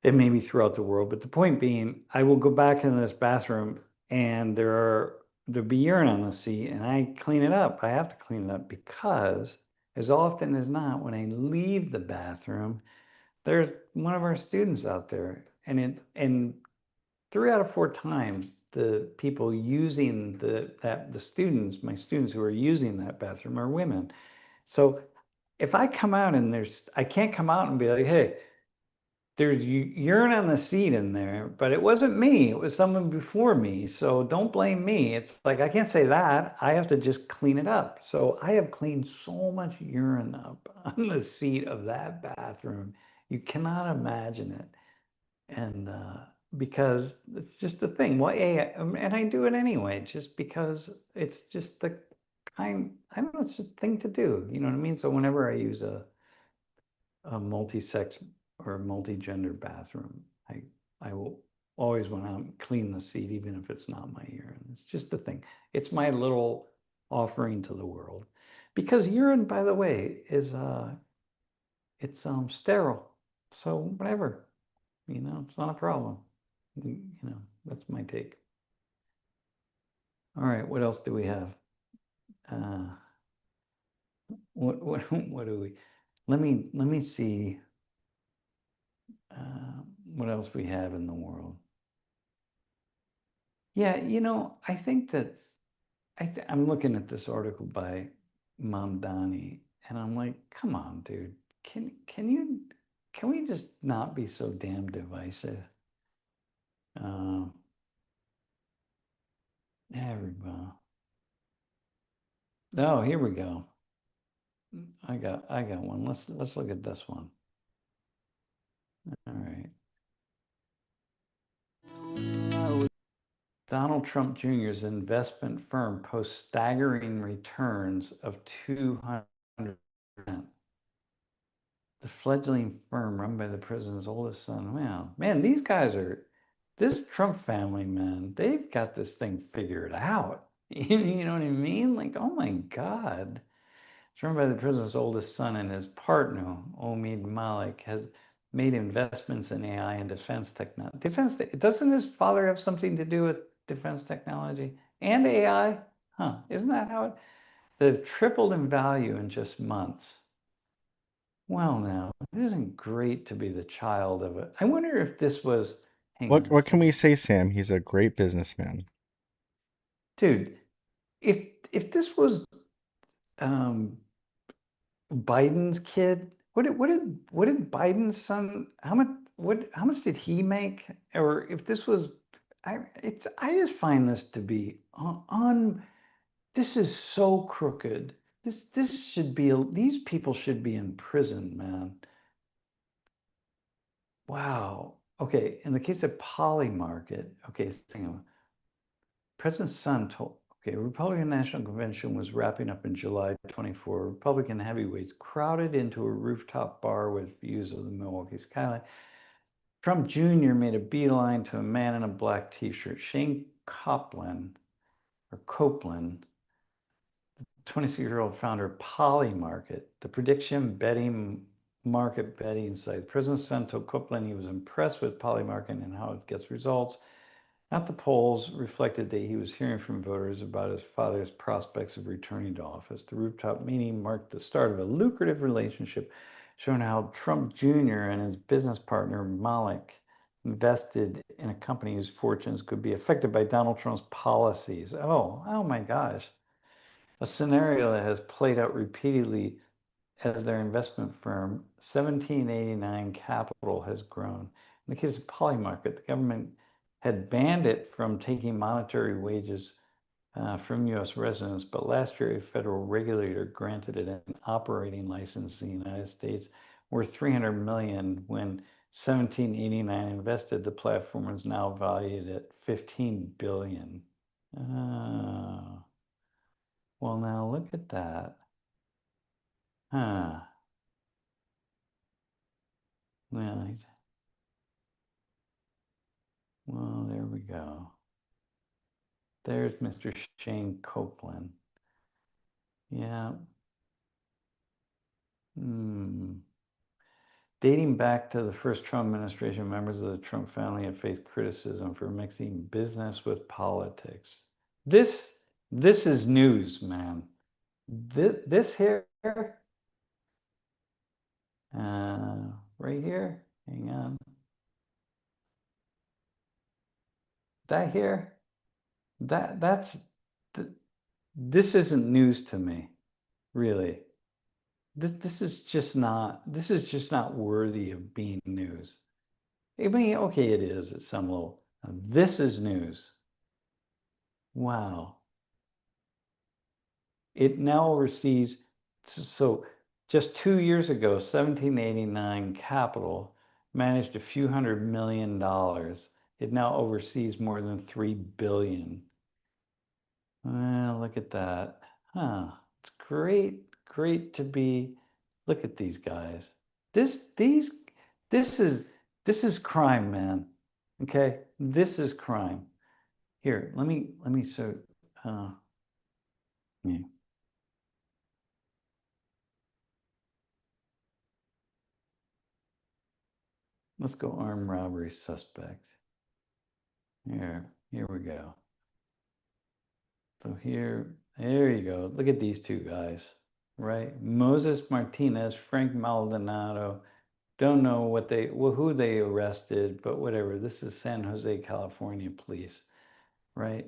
It may be throughout the world, but the point being, I will go back into this bathroom and there'll be urine on the seat, and I clean it up. I have to clean it up because as often as not, when I leave the bathroom, there's one of our students out there, and 3 out of 4 times the people using the students, my students who are using that bathroom are women. So if I come out and I can't come out and be like, hey, there's urine on the seat in there, but it wasn't me. It was someone before me. So don't blame me. It's like I can't say that. I have to just clean it up. So I have cleaned so much urine up on the seat of that bathroom. You cannot imagine it. And because it's just a thing. Well, and I do it anyway, just because it's just the kind, I don't know, it's a thing to do. You know what I mean? So whenever I use a multi-sex or multi-gender bathroom, I will always want to clean the seat, even if it's not my urine. It's just a thing. It's my little offering to the world, because urine, by the way, is it's sterile. So whatever, it's not a problem. That's my take. All right, what else do we have? What do we? Let me see. What else we have in the world? Yeah, I think that I'm looking at this article by Mamdani, and I'm like, come on, dude, can we just not be so damn divisive? There we go. Oh, here we go. I got one. Let's look at this one. All right. Donald Trump Jr.'s investment firm posts staggering returns of 200%. The fledgling firm run by the president's oldest son. Wow, man, this Trump family, man, they've got this thing figured out. You know what I mean? Like, oh my God. It's run by the president's oldest son, and his partner, Omid Malik, has made investments in AI and defense technology. Doesn't his father have something to do with defense technology and AI? Huh? Isn't that how they've tripled in value in just months? Well, now, it isn't great to be the child of it. I wonder if this was, hang on a What can we second. say, Sam? He's a great businessman. Dude, if this was um, Biden's kid, what did Biden's son, how much did he make? Or if this was, I just find this to be this is so crooked. These people should be in prison, man. Wow. Okay, in the case of Polymarket, okay, hang on. President's son told, okay, Republican National Convention was wrapping up in July 24. Republican heavyweights crowded into a rooftop bar with views of the Milwaukee skyline. Trump Jr. made a beeline to a man in a black t-shirt. Shane Copeland, 26-year-old founder of Polymarket, the prediction betting market betting site. The president's son told Copeland he was impressed with Polymarket and how it gets results. Not the polls reflected that he was hearing from voters about his father's prospects of returning to office. The rooftop meeting marked the start of a lucrative relationship, showing how Trump Jr. and his business partner Malik invested in a company whose fortunes could be affected by Donald Trump's policies. Oh my gosh. A scenario that has played out repeatedly as their investment firm, 1789 Capital, has grown. In the case of Polymarket, the government had banned it from taking monetary wages from U.S. residents, but last year a federal regulator granted it an operating license in the United States worth $300 million. When 1789 invested, the platform is now valued at $15 billion. Oh, well, now look at that. Huh. Well, there we go. There's Mr. Shane Copeland. Yeah. Dating back to the first Trump administration, members of the Trump family have faced criticism for mixing business with politics. This is news, man. This here, right here. Hang on. That here. That's. This isn't news to me, really. This is just not worthy of being news. I mean, okay, it is at some level. Now, this is news. Wow. It now oversees, so just 2 years ago, 1789 Capital managed a few $100 million. It now oversees more than 3 billion. Well, look at that. Huh. It's great, great to be. Look at these guys. This, these, this is this is crime, man. Okay, this is crime. Here, let me show. Yeah. Let's go armed robbery suspect. Here we go. So there you go. Look at these two guys, right? Moses Martinez, Frank Maldonado. Don't know who they arrested, but whatever. This is San Jose, California police, right?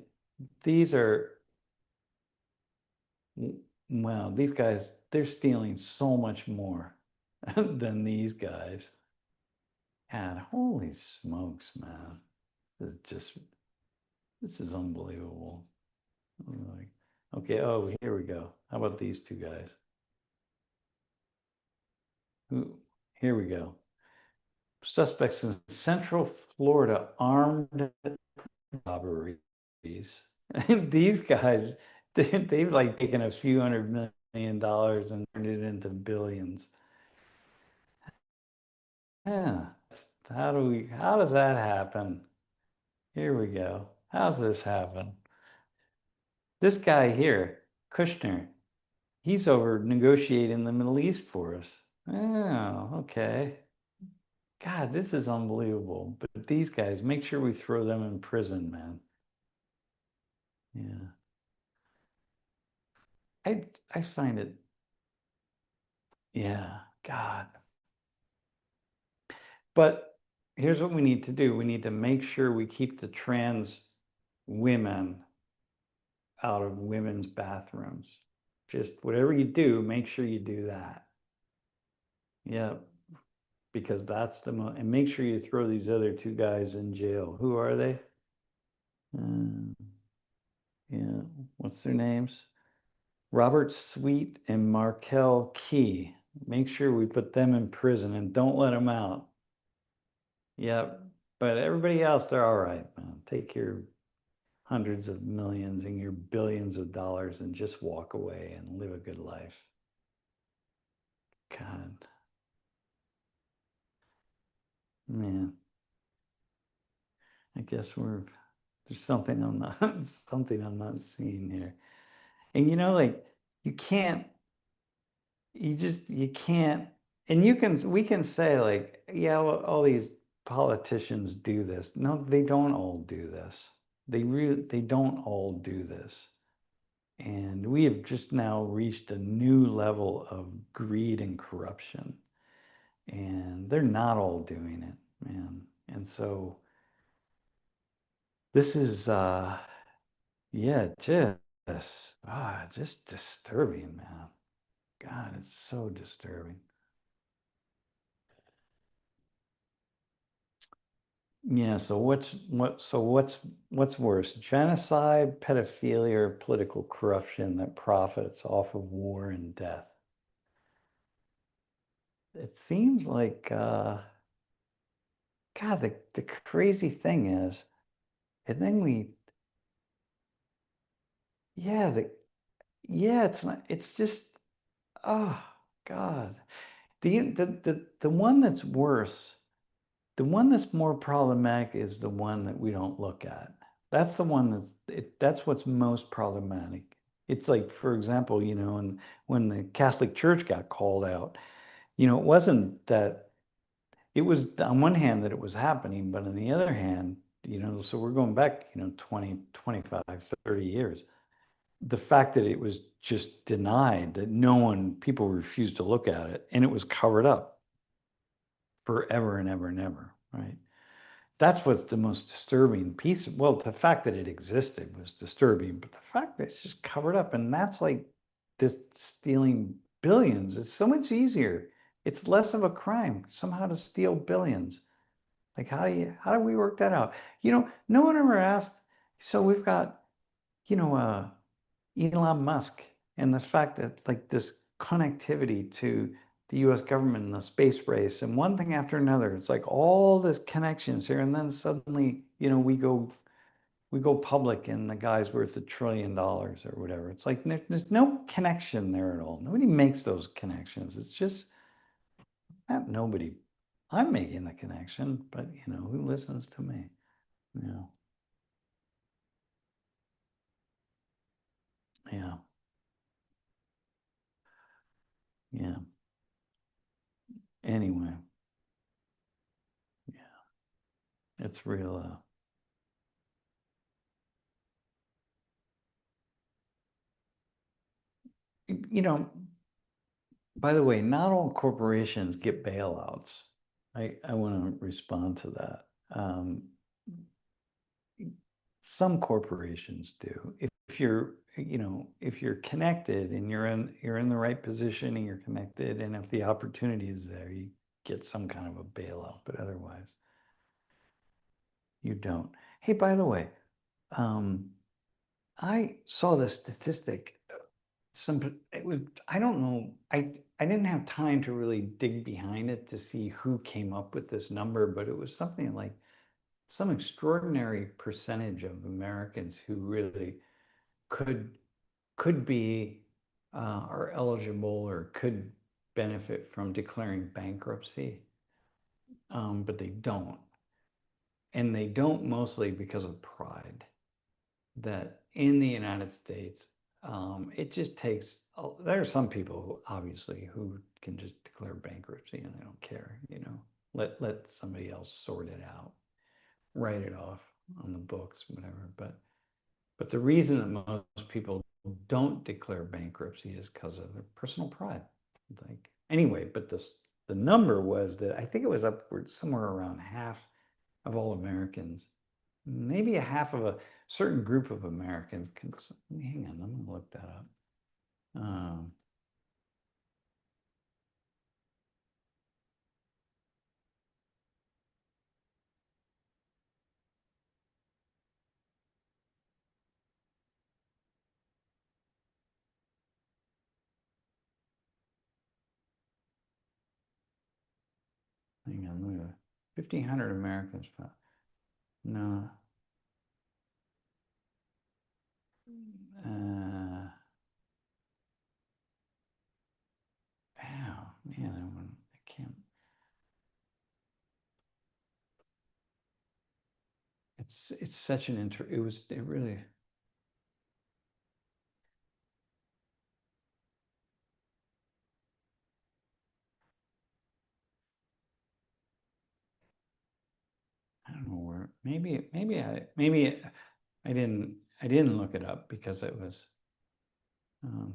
These are, well, these guys, they're stealing so much more than these guys. And holy smokes, man. This is unbelievable. Like, okay, oh, here we go. How about these two guys? Here we go. Suspects in Central Florida armed robberies. These guys, they've like taken a few $100 million and turned it into billions. Yeah. How does that happen? Here we go. How's this happen? This guy here, Kushner, he's over negotiating the Middle East for us. Oh, okay. God, this is unbelievable. But these guys, make sure we throw them in prison, man. Yeah. I find it, yeah, God. But here's what we need to do. We need to make sure we keep the trans women out of women's bathrooms. Just whatever you do, make sure you do that. Yeah, because that's and make sure you throw these other two guys in jail. Who are they? Yeah, what's their names? Robert Sweet and Markel Key. Make sure we put them in prison and don't let them out. Yep. But everybody else, they're all right, man. Take your hundreds of millions and your billions of dollars and just walk away and live a good life. God, man. I guess there's something I'm not something I'm not seeing here. And like you can't you can't, and we can say like, yeah, well, all these politicians do this. No, they don't all do this. They don't all do this. And we have just now reached a new level of greed and corruption. And they're not all doing it, man. And so this is yeah, just disturbing, man. God, it's so disturbing. Yeah, so what's worse, genocide, pedophilia, or political corruption that profits off of war and death? It seems like God, the crazy thing is, and then yeah, it's not, it's just, oh God. The one that's worse, the one that's more problematic is the one that we don't look at. That's the one that's what's most problematic. It's like, for example, and when the Catholic Church got called out, it wasn't that it was on one hand that it was happening, but on the other hand, so we're going back, 20, 25, 30 years. The fact that it was just denied, that people refused to look at it, and it was covered up forever and ever and ever, right? That's what's the most disturbing piece. Well, the fact that it existed was disturbing, but the fact that it's just covered up, and that's like this stealing billions. It's so much easier. It's less of a crime somehow to steal billions. Like, how do we work that out? No one ever asked. So we've got, you know, Elon Musk and the fact that like this connectivity to the US government and the space race and one thing after another. It's like all this connections here, and then suddenly, we go public and the guy's worth $1 trillion or whatever. It's like there's no connection there at all. Nobody makes those connections. It's just not nobody. I'm making the connection, but who listens to me? Yeah, yeah, yeah. Anyway, yeah, it's real. You know, by the way, not all corporations get bailouts. I want to respond to that. Some corporations do. If you're connected and you're in the right position and you're connected, and if the opportunity is there, you get some kind of a bailout, but otherwise you don't. Hey, by the way, um, I saw this statistic. I don't know. I didn't have time to really dig behind it to see who came up with this number, but it was something like some extraordinary percentage of Americans who really could could be are eligible or could benefit from declaring bankruptcy, but they don't, and they don't mostly because of pride. That in the United States, it just takes. There are some people who obviously who can just declare bankruptcy and they don't care. Let somebody else sort it out, write it off on the books, whatever. But the reason that most people don't declare bankruptcy is because of their personal pride. Like anyway, but the number was that I think it was upward somewhere around half of all Americans, maybe a half of a certain group of Americans. Hang on, I'm gonna look that up. Um, Hang on, 1,500 Americans. No, uh, wow, man, I can't. It's such an it really. I don't know where. Maybe I didn't look it up because it was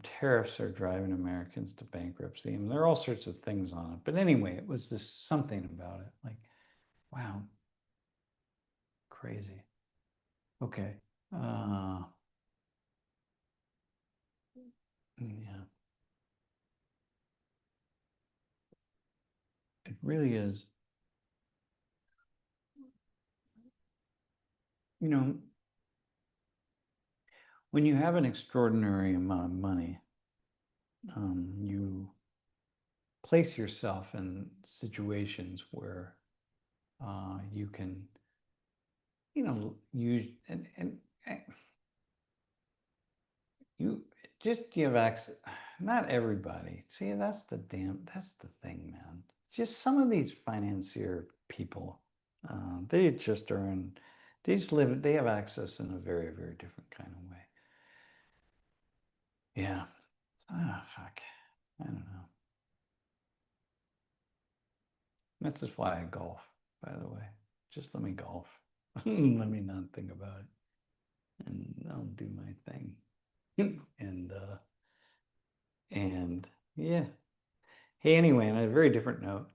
tariffs are driving Americans to bankruptcy, and there are all sorts of things on it. But anyway, it was just something about it. Like, wow, crazy. Okay. Uh, yeah, it really is. You know, when you have an extraordinary amount of money, you place yourself in situations where you can, use and you just give access. Not everybody. See, that's the thing, man. Just some of these financier people, they just are in, they just live, they have access in a very, very different kind of way. Yeah. Ah, fuck. I don't know. That's just why I golf, by the way. Just let me golf. Let me not think about it, and I'll do my thing. And yeah. Hey, anyway, on a very different note,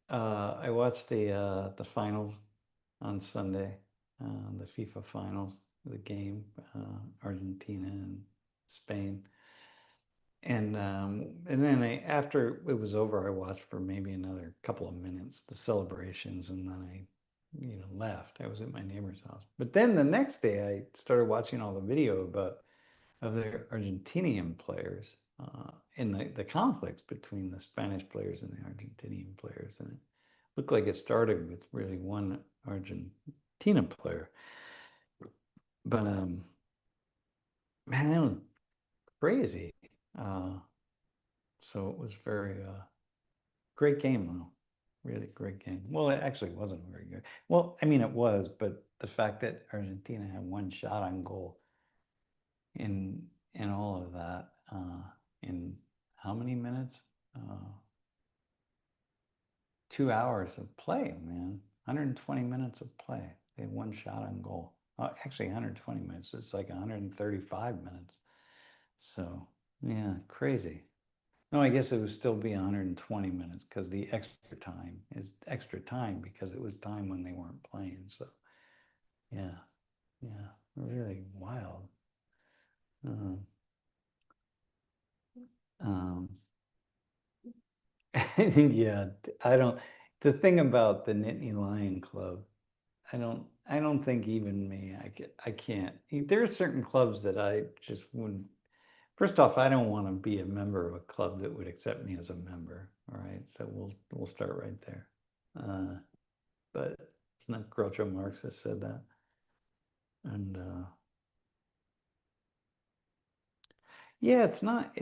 I watched the finals on Sunday, the FIFA finals, the game, Argentina and Spain. And then after it was over, I watched for maybe another couple of minutes the celebrations, and then I left. I was at my neighbor's house. But then the next day, I started watching all the video about of the Argentinian players in the conflicts between the Spanish players and the Argentinian players, and it looked like it started with really one Argentina player. But man, it was crazy. Uh, so it was very great game though. Really great game. Well, it actually wasn't very good. Well, I mean it was, but the fact that Argentina had one shot on goal in all of that in how many minutes? 2 hours of play, man. 120 minutes of play. They had one shot on goal. Actually, 120 minutes. It's like 135 minutes. So, yeah, crazy. No, I guess it would still be 120 minutes because the extra time is extra time because it was time when they weren't playing. So, yeah, yeah, really wild. Uh, um, yeah, I don't. The thing about the Nittany Lion Club, I don't think even me, I can't. There are certain clubs that I just wouldn't. First off, I don't want to be a member of a club that would accept me as a member. All right, so we'll start right there. But it's not Groucho Marx that said that, and yeah, it's not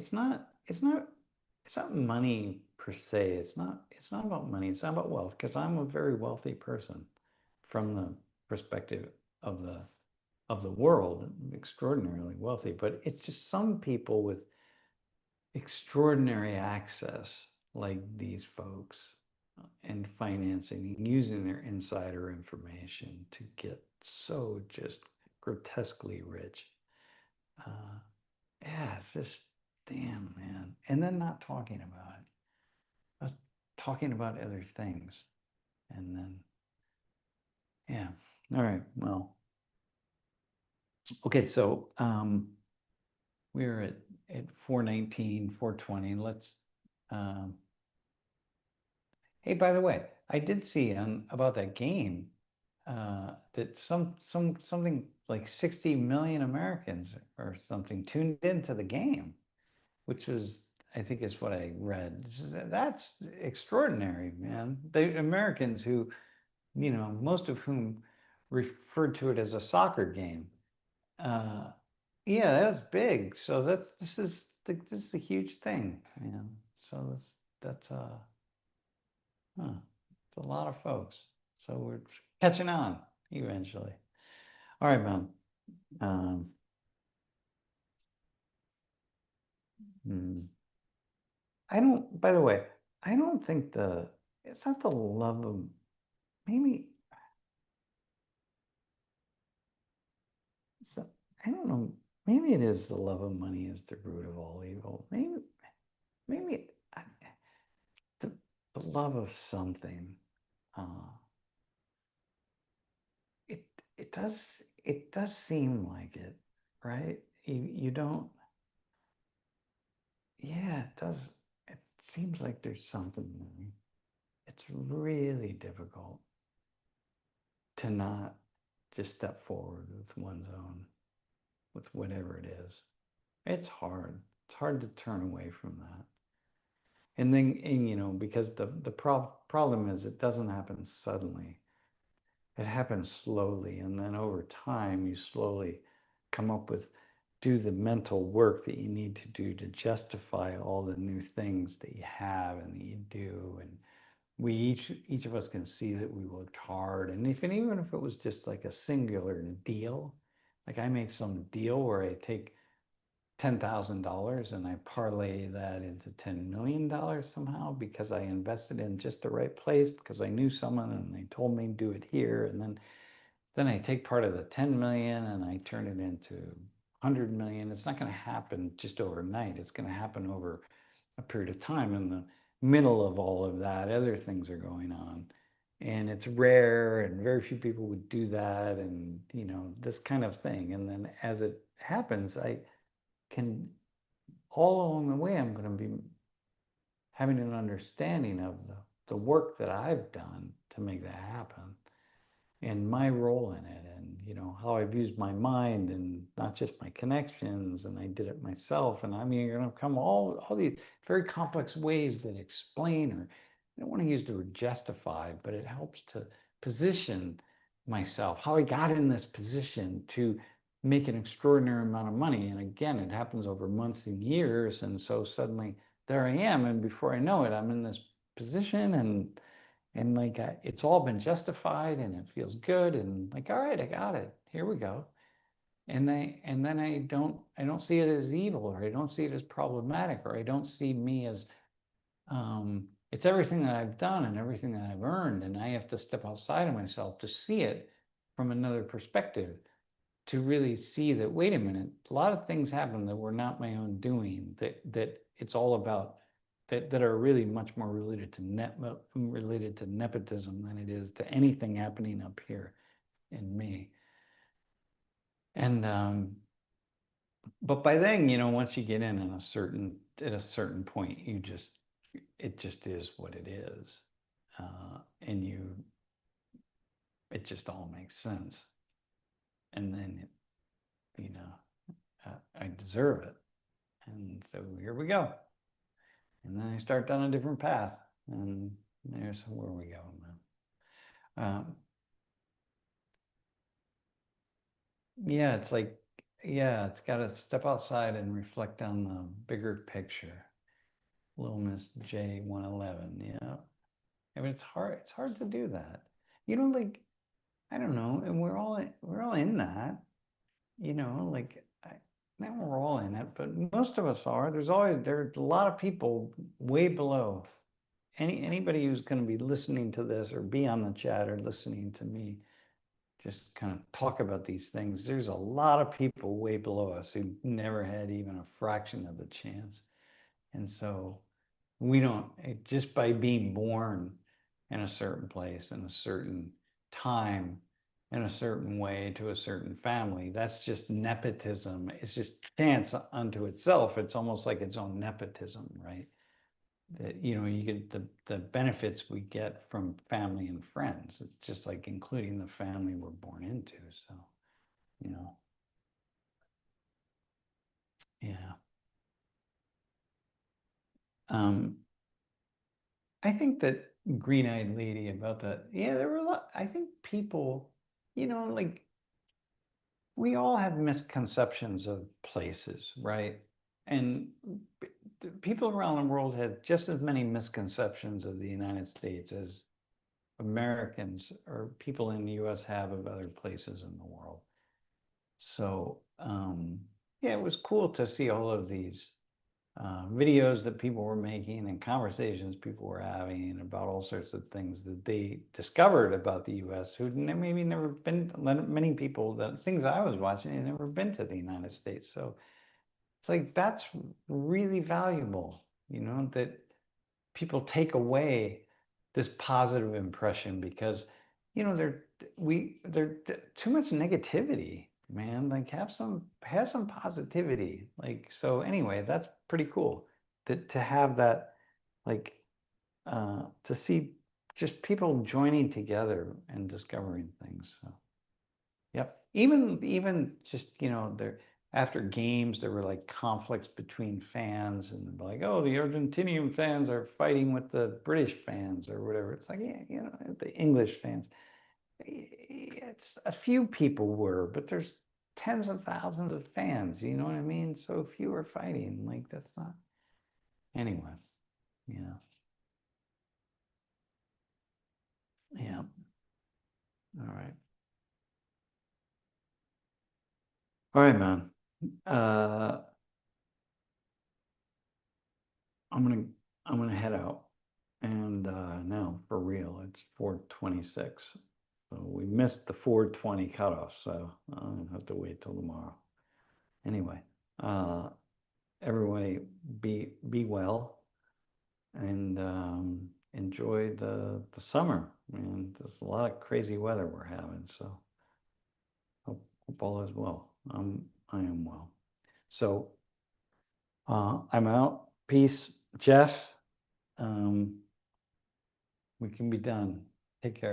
money per se. It's not about money. It's not about wealth because I'm a very wealthy person from the perspective of the world, extraordinarily wealthy. But it's just some people with extraordinary access, like these folks, and financing and using their insider information to get so just grotesquely rich. Uh, yeah, it's just damn, man. And then not talking about it, us talking about other things, and then yeah. All right. Well, okay. So we're at 419, 420. Let's um, hey, by the way, I did see about that game that something like 60 million Americans or something tuned into the game, which is I think is what I read. That's extraordinary, man. The Americans who, most of whom referred to it as a soccer game. Uh, yeah, that's big. So this is a huge thing, man. So that's huh. It's a lot of folks. So we're catching on eventually. All right, man. Um, hmm. I don't, by the way, I don't think it's not the love of, maybe, so, I don't know, maybe it is the love of money is the root of all evil. Maybe the, the love of something. Uh, it, it does, it does seem like it, right? You don't, yeah, it does. It seems like there's something there. It's really difficult to not just step forward with one's own, with whatever it is. It's hard. It's hard to turn away from that. And then, because the problem is it doesn't happen suddenly. It happens slowly. And then over time, you slowly come up with, do the mental work that you need to do to justify all the new things that you have and that you do. And we each of us can see that we worked hard, and even if it was just like a singular deal, like I made some deal where I take $10,000 and I parlay that into $10 million somehow because I invested in just the right place because I knew someone and they told me to do it here, and then I take part of the 10 million and I turn it into 100 million. It's not going to happen just overnight. It's going to happen over a period of time. In the middle of all of that, other things are going on. And it's rare, and very few people would do that, and this kind of thing. And then as it happens, I can, all along the way, I'm going to be having an understanding of the work that I've done to make that happen. and my role in it, and how I've used my mind and not just my connections, and I did it myself. And I mean, you're going to come all these very complex ways that explain, or I don't want to use the word justify, but it helps to position myself, how I got in this position to make an extraordinary amount of money. And again, it happens over months and years, and so suddenly there I am, and before I know it, I'm in this position, and like it's all been justified, and it feels good, and like, all right, I got it, here we go. And then I don't see it as evil, or I don't see it as problematic, or I don't see me as it's everything that I've done and everything that I've earned, and I have to step outside of myself to see it from another perspective, to really see that, wait a minute, a lot of things happen that were not my own doing, that it's all about, that are really much more related to nepotism than it is to anything happening up here in me. And but by then, once you get in at a certain point, it just is what it is, and it just all makes sense. And then I deserve it, and so here we go. And then I start down a different path, and there's where we go, man. Yeah, it's like, yeah, it's got to step outside and reflect on the bigger picture. Little Miss J111, yeah. I mean, it's hard to do that. Like, I don't know, and we're all in that, like, now we're all in it, but most of us are. There's a lot of people way below anybody who's going to be listening to this, or be on the chat, or listening to me just kind of talk about these things. There's a lot of people way below us who never had even a fraction of a chance. And so we don't, just by being born in a certain place, in a certain time, in a certain way, to a certain family, that's just nepotism. It's just chance unto itself. It's almost like its own nepotism, right? That you get the benefits we get from family and friends. It's just like including the family we're born into. So, you know, yeah. Um, I think that green-eyed lady about that. Yeah, there were a lot. I think people, like, we all have misconceptions of places, right? And people around the world have just as many misconceptions of the United States as Americans or people in the US have of other places in the world. So, yeah, it was cool to see all of these videos that people were making, and conversations people were having about all sorts of things that they discovered about the US, who maybe never been, many people, the things I was watching, had never been to the United States. So it's like, that's really valuable, that people take away this positive impression, because there too much negativity, man. Like, have some positivity. Like, so anyway, that's pretty cool to have that, like, to see just people joining together and discovering things. So yep. Even just, there, after games, there were like conflicts between fans, and like, oh, the Argentinian fans are fighting with the British fans or whatever. It's like, yeah, the English fans. It's a few people were, but there's tens of thousands of fans, you know what I mean? So few are fighting. Like, that's not, anyway, yeah. Yeah. All right. All right, man. Uh I'm gonna I'm gonna head out. And no, for real, it's 4:26. So we missed the 4:20 cutoff, so I'll have to wait till tomorrow. Anyway, uh, everybody be well, and enjoy the summer. And there's a lot of crazy weather we're having, so hope all is well. I am well. So I'm out. Peace, Jeff. We can be done. Take care.